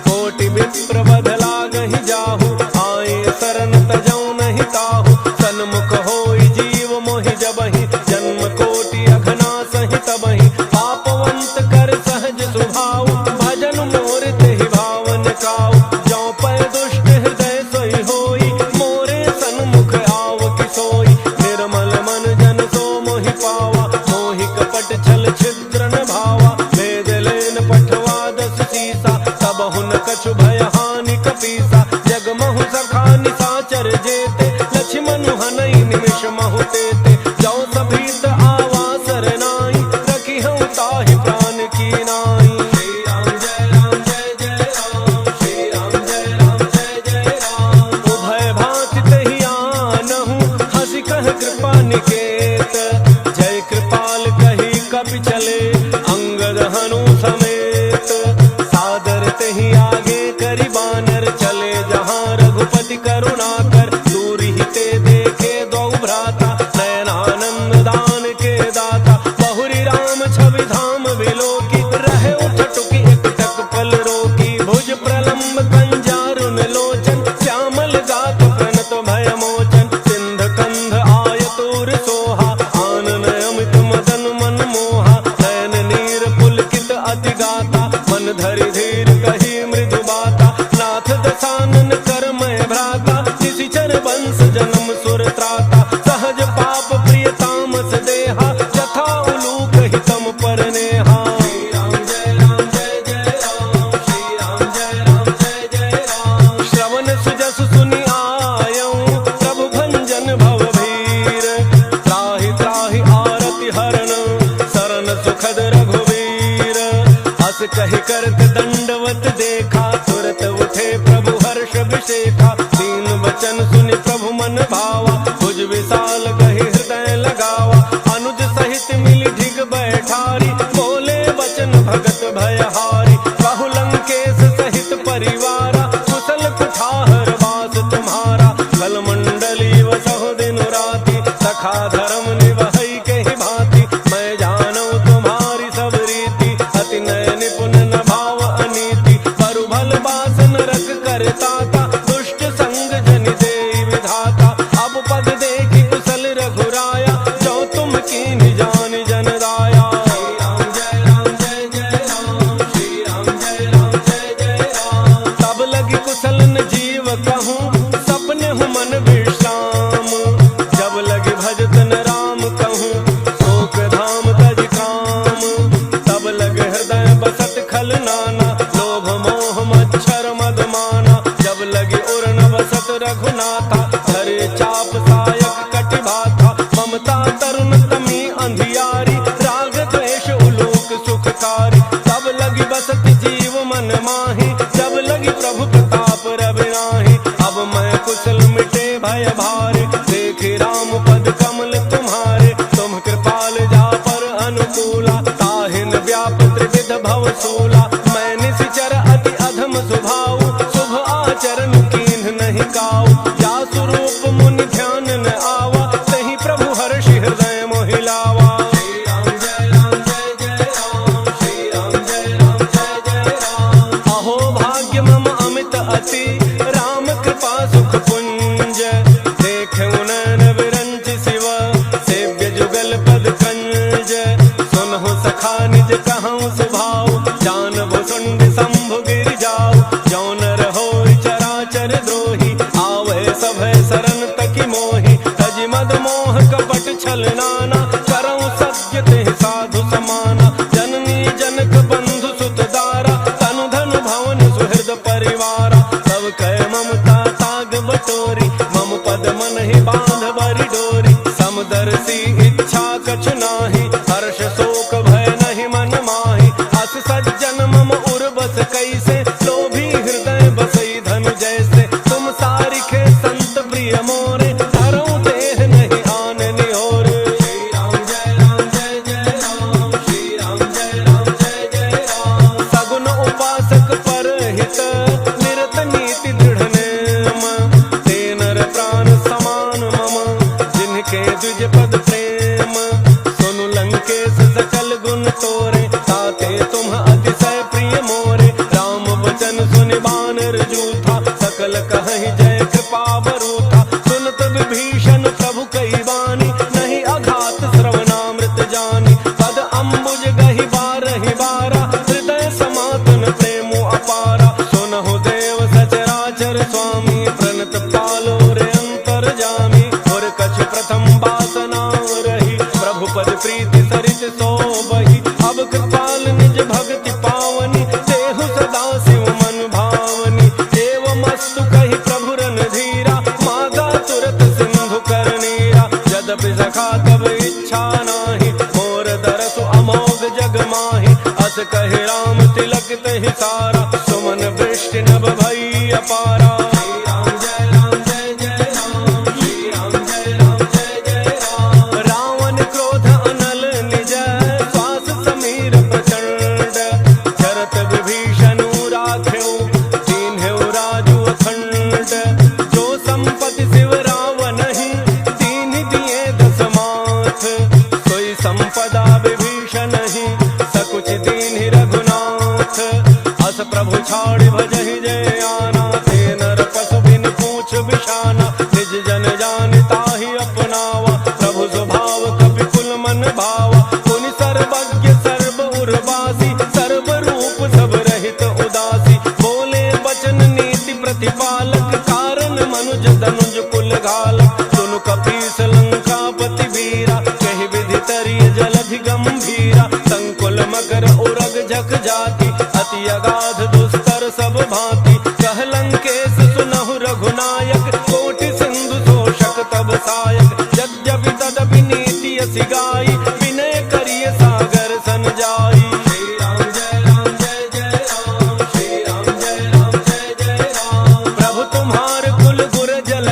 S1: कोटि विप्र बध लागहि जाहु, आए शरण तजौ नहि ताहु। सन्मुख होई जीव मोहि जबहि, जन्म कोटि अघनासहि तबहि। पापवंत कर सहज स्वभाव, भजन मोर तेहि भावन काऊ। जौ पै दुष्ट हृदय सोई होई, मोरे सन्मुख आव कि सोई। निर्मल मन जन सो मोहि पावा, मोहि कपट छल छिद्र न भावा। भेद लेन पठवा दस सीसा, तब हुन कछु भय हानि कपीसा। जगमहु सखा निशाचर जेते, लक्ष्मण हनई निमिष महु तेते। जौ सभीत आवा सरनाई, रखी हूँ ताहि प्राण की नाई। श्री राम जय राम जय जय राम, श्री राम जय राम जय जय राम। उभय भांति तहि आनहु, हँसि कह कृपा निकेत। जय कृपाल कही कपि चले, अंगद हनु समेत। सादर तहि आगे करि बानर, चले जहाँ रघुपति करुणाकर। दूरि ही ते देखे दो भ्राता, नयनानंद दान के दाता। बहुरी राम छवि धाम बिलोकी, रहे उठटुकी एकटक पल रोकी। भुज प्रलंब कंजारुन लोचन, श्यामल गात प्रणत भय मोचन। सिंध कंध आयतुर सोहा, आनन अमित मदन मन मोहा। नयन नीर पुलकित अति गाता, मन धरि धीर कही मृदु बाता। नाथ दसानन कर मैं भ्राता, निशिचर वंश जन्म सुर त्राता। सहज पाप प्रिय तामस देहा, जथा उलूक हितम पर नेहा। श्री राम जय राम जय जय राम, श्री राम जय राम जय जय राम। श्रवण सुजस सुनि आयौ, प्रभु भंजन भव भीर। त्राहि त्राहि आरति हरण, शरण सुखद रघुवीर। अस कहि करत दंडवत देखा, तुरत उठे प्रभु हर्ष विशेखा। दीन वचन सुनि प्रभु मन भावा, भुज विशाल कहि हृदय लगावा। अनुज सहित मिलि ढिग बैठारी, बोले वचन भगत भयहारी। कहु लंकेश सहित परिवारा, कुशल कुठार वास करताता दुष्ट संग जन दे विधाता। अब पद देखि कुशल रघुराया जो तुम कीन्ही जान जन दाया। श्री राम जय राम जय जय राम, श्री राम जय राम जय जय राम। तब लगी कुशल न जीव कहूँ सपने हूँ मन विश्राम। जब लगी भजत न राम कहूँ शोक धाम तज काम। तब लगे हृदय बसत खल नाना लोभ मोह मच्छर मद माना। जब लगी उर न बसत रघुनाथा धरे चाप सायक कटि भाथा। ममता तरुण तमी अंधियारी राग द्वेष उलूक सुखकारी। तब लगी बसत जीव मन माही जब लगी प्रभु प्रताप रवि नाही। अब मैं कुशल मिटे भय भारे देखे राम पद कमल तुम्हारे। तुम कृपाल जा पर अनुकूला ताहिन व्याप त्रिविध भव सूला। मैं निश्चर अति अधम स्वभाव शुभ आचरण कीन्ह नहीं काऊ। जा स्वरूप मुनि ध्यान न आवा तहि प्रभु हर्षि हृदय मोहिलावा। श्री राम जय राम जय जय राम, श्री राम जय राम जय जय राम। अहो भाग्य मम अमित अति राम कृपा सुख पुंज। देखे नैन विरंच शिव सेव्य जुगल पद कंज। सुनहु सखा निज कहूँ सुभाव जान भुसुंड शंभु गिर जाओ। जौन रहो चराचर द्रोही आवे सभय शरण तकी मोहि। तज मद मोह कपट छल नाना करऊँ सत्य ते साधु समाना। जननी जनक बंधु सुत दारा तनु धनु भवन सुहृद परिवारा। सब कह ममता ताग बटोरी मम पद मन ही बांध बरि डोरी। समदर्शी इच्छा कछु नाही हर्ष शोक भय नहीं मन माही। अस सज्जन मम उर बस कैसे लोभी हृदय बसई धनु जैसे। तुम सारिखे संत प्रिय मोरे धरऊँ देह नहीं आन निहोर। श्री राम जय राम जय जय राम, श्री राम जय राम जय जय राम। सगुन उपासक पर हित निरत नीति दृढ़ नेम। ते नर प्राण समान मम जिनके द्विज पद प्रेम। सुनु लंकेश सकल गुण तोरे ताते तुम अतिशय प्रिय मोरे। राम वचन सुनि बानर जूथा सकल कहि जय कृपा बरूथा। सुनत विभीषण प्रभु कई बानी नहीं अघात श्रवणामृत जानी। पद अम्बुज गहि बारहि बारा हृदय समातन प्रेमो अपारा। सुनहु देव सचराचर स्वामी प्रणत पालो रे अंतर जामी। और कछ प्रथम वासना रही प्रभु पद प्रीति सरित सोबहि। अब कृपाल निज भक्ति पावनी देहु सदा शिव मन भावनी। देव मस्तु कहि प्रभु रन धीरा मागा तुरत सिंधु कर नीरा। यद्यपि सखा तब इच्छा नाही मोर दरसु अमोघ जग माही। अस कहि राम तिलक तहि सारा सुमन वृष्टि नभ भई अपारा। श्री राम जय राम जय जय राम, श्री राम जय राम जय जय राम। रावण क्रोध अनल निज श्वास समीर प्रचंड। चरत विभीषणु राख्यो दीन्ह्यो राजु अखंड। जो संपत्ति शिव रावण ही दीन्हि दिए दस माथ। सोई संपदा विभीषण ही सकुच दीन्हि रघुनाथ। अस प्रभु छाड़ि भजहि जय आना ते नर पशु बिन पूछ बिषाना। निज जन जान ताहि अपनावा प्रभु स्वभाव कपि कुल मन भावा। मुनि सर्वज्ञ सर्व उर्वासी सर्व रूप सब रहित उदासी। बोले बचन नीति प्रतिपालक कारण मनुज तनुज कुल घालक। सुनु कपीस लंकापति वीरा कहि विधि तरिय जलधि गंभीरा। संकुल मकर उरग झक जाति अति अगाध दुस्तर सब भांति। कह लंकेश सुनहु रघुनायक कोटि सिंधु शोषक तब सायक। यद्यपि तदपि नीति असि गाई विनय करिय सागर सन जाई। श्री राम जय राम जय जय राम, श्री राम जय राम जय जय राम। प्रभु तुम्हार कुल गुर जल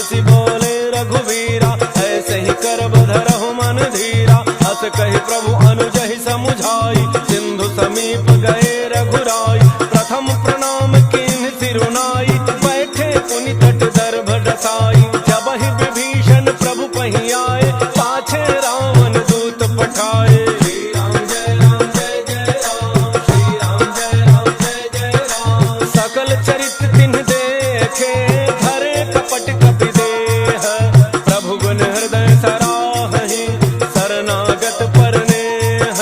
S1: हंसी बोले रघुवीरा, ऐसे ही कर बधरहु मन धीरा। हस कहि प्रभु अनुज ही समुझाई, सिंधु समीप गए रघुराई। प्रथम प्रणाम कीन्ह सिरुनाई, बैठे पुनि तट दर्भ डसाई। जब ही विभीषण प्रभु पही आए, पाछे रावण दूत पठाए। श्री राम जय राम जय जय राम, श्री राम जय राम जय जय राम। सकल चरित तिन्ह देखे, धरे कपट कपि देह। प्रभु गुण हृदय सराहहि, शरणागत परनेह।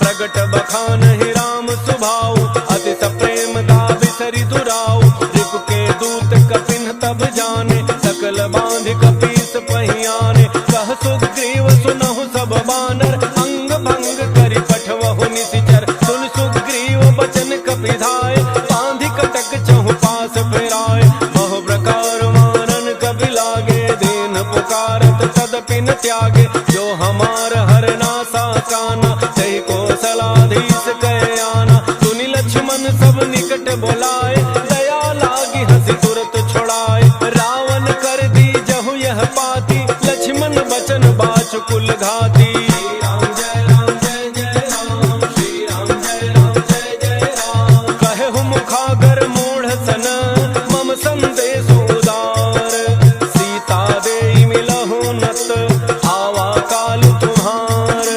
S1: प्रगट बखानहि राम सुभाऊ, अति सप्रेम दाबिसरि दुराऊ। रिपु के दूत कपिन तब जाने, सकल बांध कपीस पहियाने। कह सुग्रीव सुनहु सब बानर, अंग भंग करि पठवहु निशिचर। सुन सुग्रीव बचन कपिधाय, बांधि कटक चहु पास फिराय। बहु प्रकार मारन कपि लागे, दीन पुकारत तदपि न त्यागे। जो हमार हरनासा काना, तहि कौशलाधीश कहे आना। सुनि लक्ष्मण सब निकट बोलाए, दया लागी हंसी तुरत छुड़ाए। रावण कर दी जहु यह पाती, लक्ष्मण बचन बाच कुल घाती। श्री राम जय राम जय जय राम, श्री राम जय राम जय जय राम। कहु मुखागर मूढ़ सन, मम संदेश उदार। सीता देई मिलहु नत, आवा काल तुम्हार।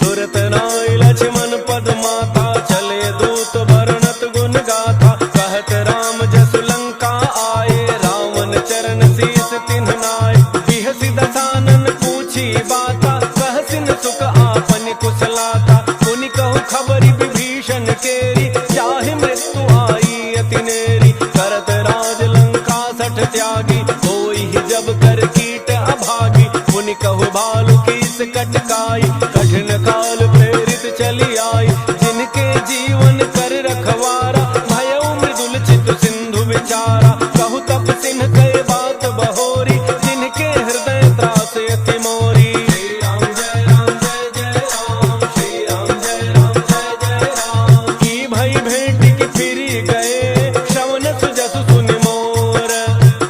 S1: तुरत नाई लक्ष्मण पद माता, चले दूत वर्णत गुण गाथा। कहत राम जसु लंका आए, रावण चरण शीस तिन्ह नाय। बिहसि दसानन पूछी बाता, कहसिन सुख आपन कुशलाता। पुनि कहु खबरि विभीषण केरी, चाहे मृत्यु आई अति नेरी। करत राज लंका सठ त्यागी, होई ही जब कर कीट अभागी। पुनि कहु भालु कीस कटकाई, कठिन काल प्रेरित चली आई। जिनके जीवन कर रखवारा, भयउ मृदुल चित सिंधु विचारा। कहु तप सिन्ह कहे बात बहोरी, जिनके हृदय त्रास अति मोरी। श्री राम जय राम जय जय राम, श्री राम जय राम जय जय राम। की भई भेंट की फिरी गए, श्रवण सुजसु सुनि मोर।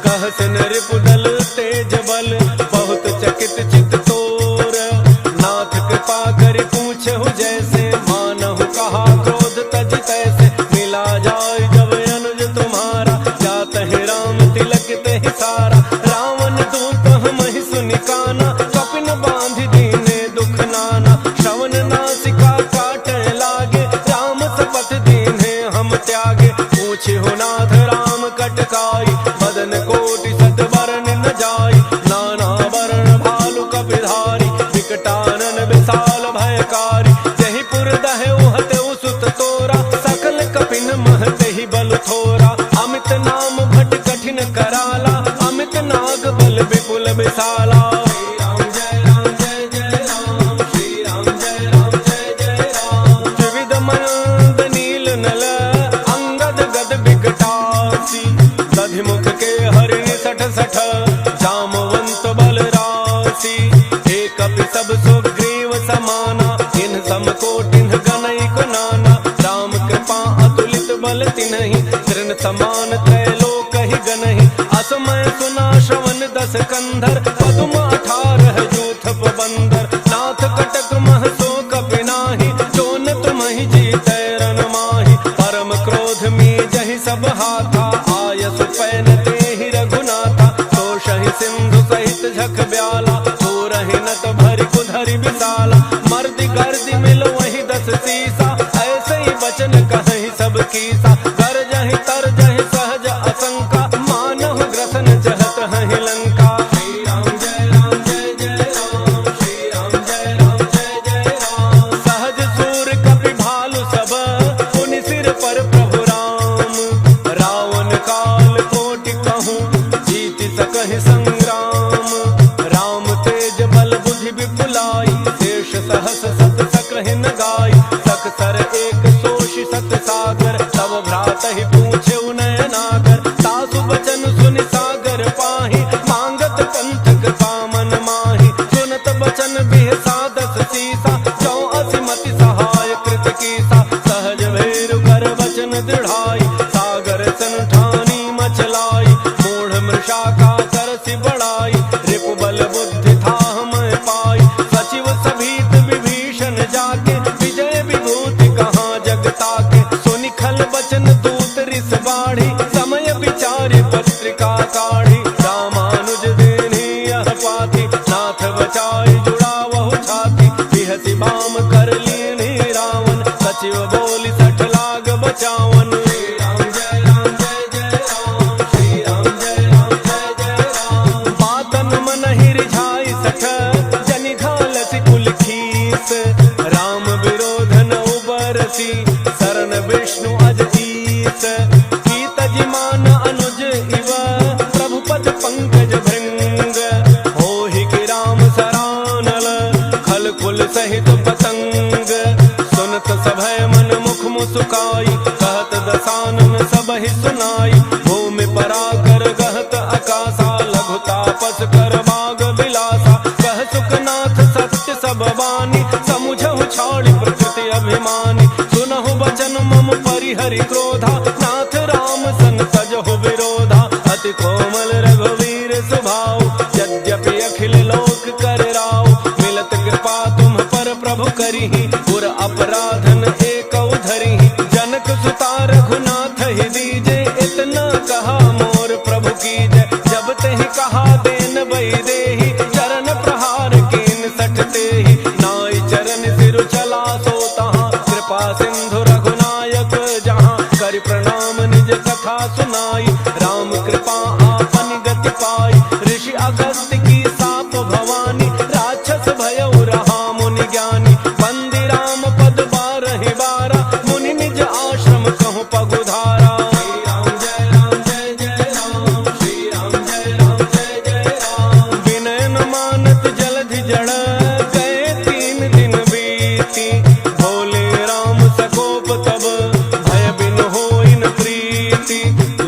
S1: कहसिन रिपु दल तेज बल, बहुत चकित चित तोर। नाथ कृपा करि पूछहु जैसे, मानहु कहा क्रोध तज तैसे। मिला जाय जब अनुज तुम्हारा, जातहि राम तिलक तेहि सारा। रावण दूत हमहि सुनि काना, कपिन बांधि दीने दुख नाना। श्रवण नासिका काटै लागे, राम सपथ दीन्हे हम त्यागे। पूछहु नाथ राम कटकाई, बदन कोटि सत बरन न जाई। नाना वरण भालु कपिधारी, विकटानन विशाल भयकारी। जहि पुर दहै उहतउ सुत तोरा, सकल कपिन महतहि बल थोरा। अमित नाम भट कठिन कराला, अमित नाग बल विपुल विशाला। श्री राम जय राम जय जय राम, श्री राम जय राम जय जय राम। त्रिविध मयंद नील नल, अंगद गद विकटासी। दधिमुख के हरिणि सठ सठ, जामवंत बल राशि। एक कपि सब सुग्रीव समाना, इन सम कोटिन गणैक नाना। राम कृपा अतुलित बल तिन्हि, तृण समान त्रैलोक ही गनहि। असमय सुना श्रवण दस कंधर, पदुम 18 जूथप बंदर। नाथ कटक मह सो कपि नाही, जोन तुम्हि जीतै रन माहि। परम क्रोध में जहि सब हाथा, आयसु पैन तेहि रघुनाथा। तोषहि सिंधु सहित झक ब्याला, तोरहि नट भरि कुधरि विशाला। मर्दि गर्दि मिल वही 10 सीसा, ऐसे ही वचन कहि सब कीसा। गरजहि तरजहि सहज असंका, मानहु ग्रसन चहत हहि लंका। श्री राम जय राम जय जय राम, श्री राम जय राम जय जय राम। सहज सूर कपि भालु सब, पुनि सिर पर प्रभु राम। रावण काल कोटि कहूँ, जीत सकहि संग्राम। राम तेज बल बुद्धि विपुलाई, शेष सहस सत सकहि न गाई। सक सर एक सोषि सत सागर, तब सिका काढ़ी रामानुज देनी यह पाती नाथ बचाई जुड़ा वह छाती बिहसी बाम कर लीनी रावण सचिव बोली 60 लाग बचावन राम जय राम जय जय राम श्री राम जय राम जय जय राम बातन मन ही रिझाई 60 जनि घालसी कुल खीस राम विरोध न उबरसी शरण विष्णु अजीत कीत जिमान अनुज इव प्रभु पद पंकज भृंग होहि कि राम सरानल खल कुल सहित पतंग सुनत सभय मन मुख मुसुकाई कहत दसानन सब ही सुनाई भूमि पराकर गहत आकाशा लघु तापस कर बाग बिलासा कह सुखनाथ सत्य सब वाणी समुझहु छाड़ी प्रकृति अभिमानी सुनहु बचन मम परिहरि क्रोधा नाथ राम सन सजहु विरोधा अति कोमल रघुवीर स्वभाव यद्यपि अखिल लोक कर राव मिलत कृपा तुम पर प्रभु करिहि पुर अपराधन एक धरिहि जनक सुता रघुनाथ ही दीजे इतना कहा मोर प्रभु कीजय जब तेहि कहा देन बई देहि चरण प्रहार कीन 60 तेहि नाई चरण सिर चला सो तहाँ कृपा सिंधु रघुनायक जहाँ करि प्रणाम निज कथा सुनाई राम कृपा आपन गति पाई ऋषि अगस्त्य की साप भवानी राक्षस भयउ रहा मुनि ज्ञानी बंदी राम पद 12 मुनि निज आश्रम कहूँ पगुधारा श्री राम जय राम जय जय राम श्री राम जय राम जय जय राम विनय न मानत जलधि जड़ गए 3 दिन बीती बोले राम सकोप तब भय बिन होई न प्रीति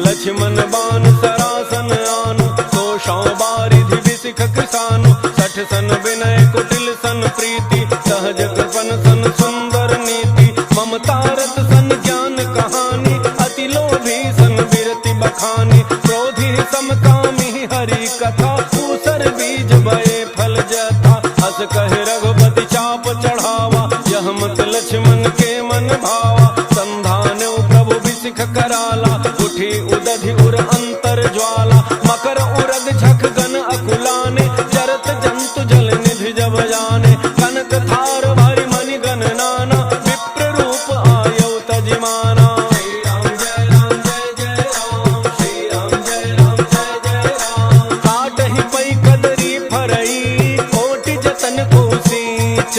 S1: लक्ष्मण बान सरासन आनु तोषौ बारिधि विसिख कृसानु 60 सन विनय कुटिल सन प्रीति सहज कृपन सन सुंदर नीति ममतारत सन ज्ञान कहानी अति लोभी सन विरति बखानी क्रोधी समकामी हरि कथा ऊसर बीज बये फल जथा अस कहे रघुपति चाप चढ़ावा यह मत लक्ष्मण के मन भावा संधान प्रभु बिसिख कराला उठी उदधि उर अंतर ज्वाला मकर उरग झक गन अकुलाने जरत जंतु जल निधि जब जाने कनक थार भरि मणि गण नाना विप्र रूप आयौ तजिमाना श्री राम जय राम जय जय राम श्री राम जय राम जय जय राम काटहि पै कदरी फरई कोटि जतन को सींच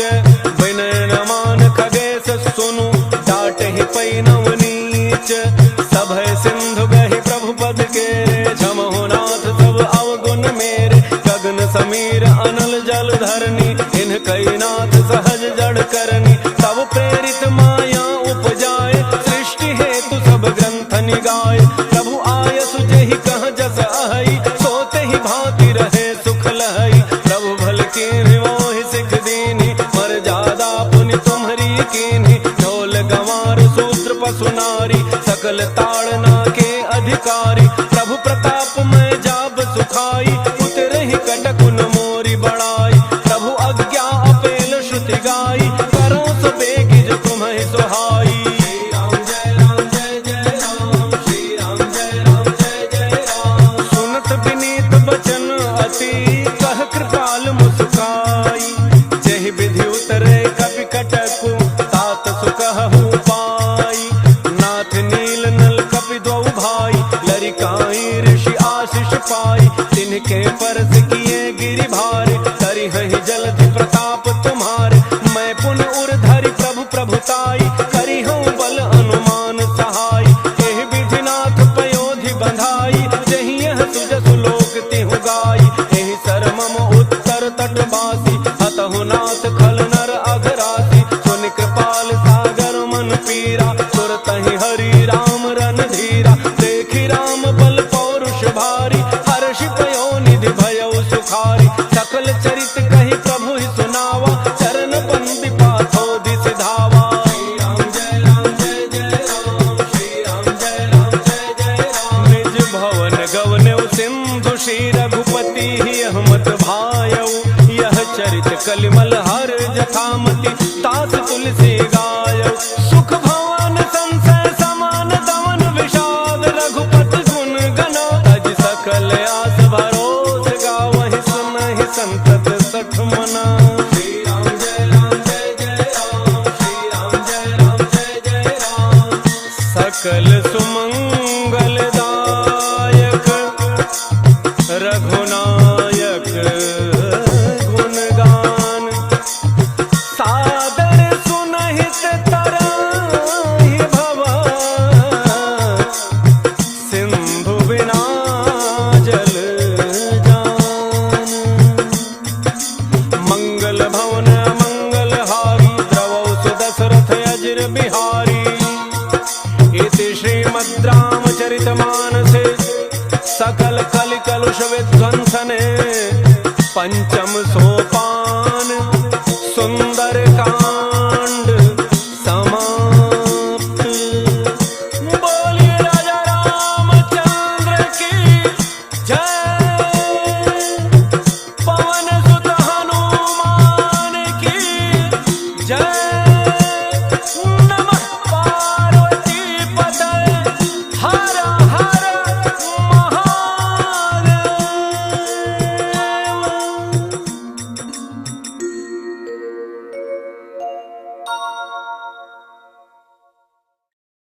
S1: विनय न मान खगेश सुनु डाटहि पै नवनीच सभय सिंधु गहि प्रभु पद के क्षमहु नाथ सब अवगुण मेरे गगन समीर अनल जल धरनी इन कई नाथ सहज जड़ करनी तब प्रेरित माया उपजाए सृष्टि हेतु सब ग्रंथ निगाए प्रभु आयसु जेहि कह जस अहई सोते ही भांति रहे सुख लहई प्रभु भल की मोहि सिख दीनी मर जादा पुनि तुम्हरी कीनी ढोल गंवार सूत्र पशु नारी सकल ताड़ना के अधिकारी प्रभु प्रताप में जाब सुखाई उतरहि कटकुन मोरी बड़ाई प्रभु आज्ञा अपेल श्रुति गाई करो सो बेगी जो तुम्हें सुहाई श्री राम जय राम जय जय राम श्री राम जय राम जय जय राम सुनत विनीत बचन अति कह कृपाल मुस्काई जेहि विधि उतरे कपि कटकु तात सुकहु पाई नाथ नील नल कपि द्वौ भाई लरिकाई ऋषि आशीष पाई तिनके परस किए गिरि भारे करिहि जलधि प्रताप तुम्हारे मैं पुन उर धरि प्रभु प्रभुताई करिहूँ बल अनुमान सहाय एहि विधिनाथ पयोधि बंधाई जहि यह सुजसु लोक तिहु गाई एहि सरमम उत्तर तट बासी हतहु नाथ खल नर अघरासी सुनि कृपाल सागर मन पीरा सुरतहि हरि राम रन धीरा देखि राम बल पौरुष भारी हर्षि पयो निधि भयउ सुखारी सकल चरित कहि प्रभु ही सुनावा चरण बंदी पाथो दिस धावा श्री राम जय राम जय जय राम श्री राम जय राम जय जय राम निज भवन गवने सिंधु श्री रघुपति ही अहमद भायौ यह चरित कलिमल हर जथामति तास तुलसी गायौ सुख भवन संसय समान दमन विषाद रघुपति गुण गना तज सक सकल कलि कलुष विध्वंसने पंचम सोपान सुंदर कांड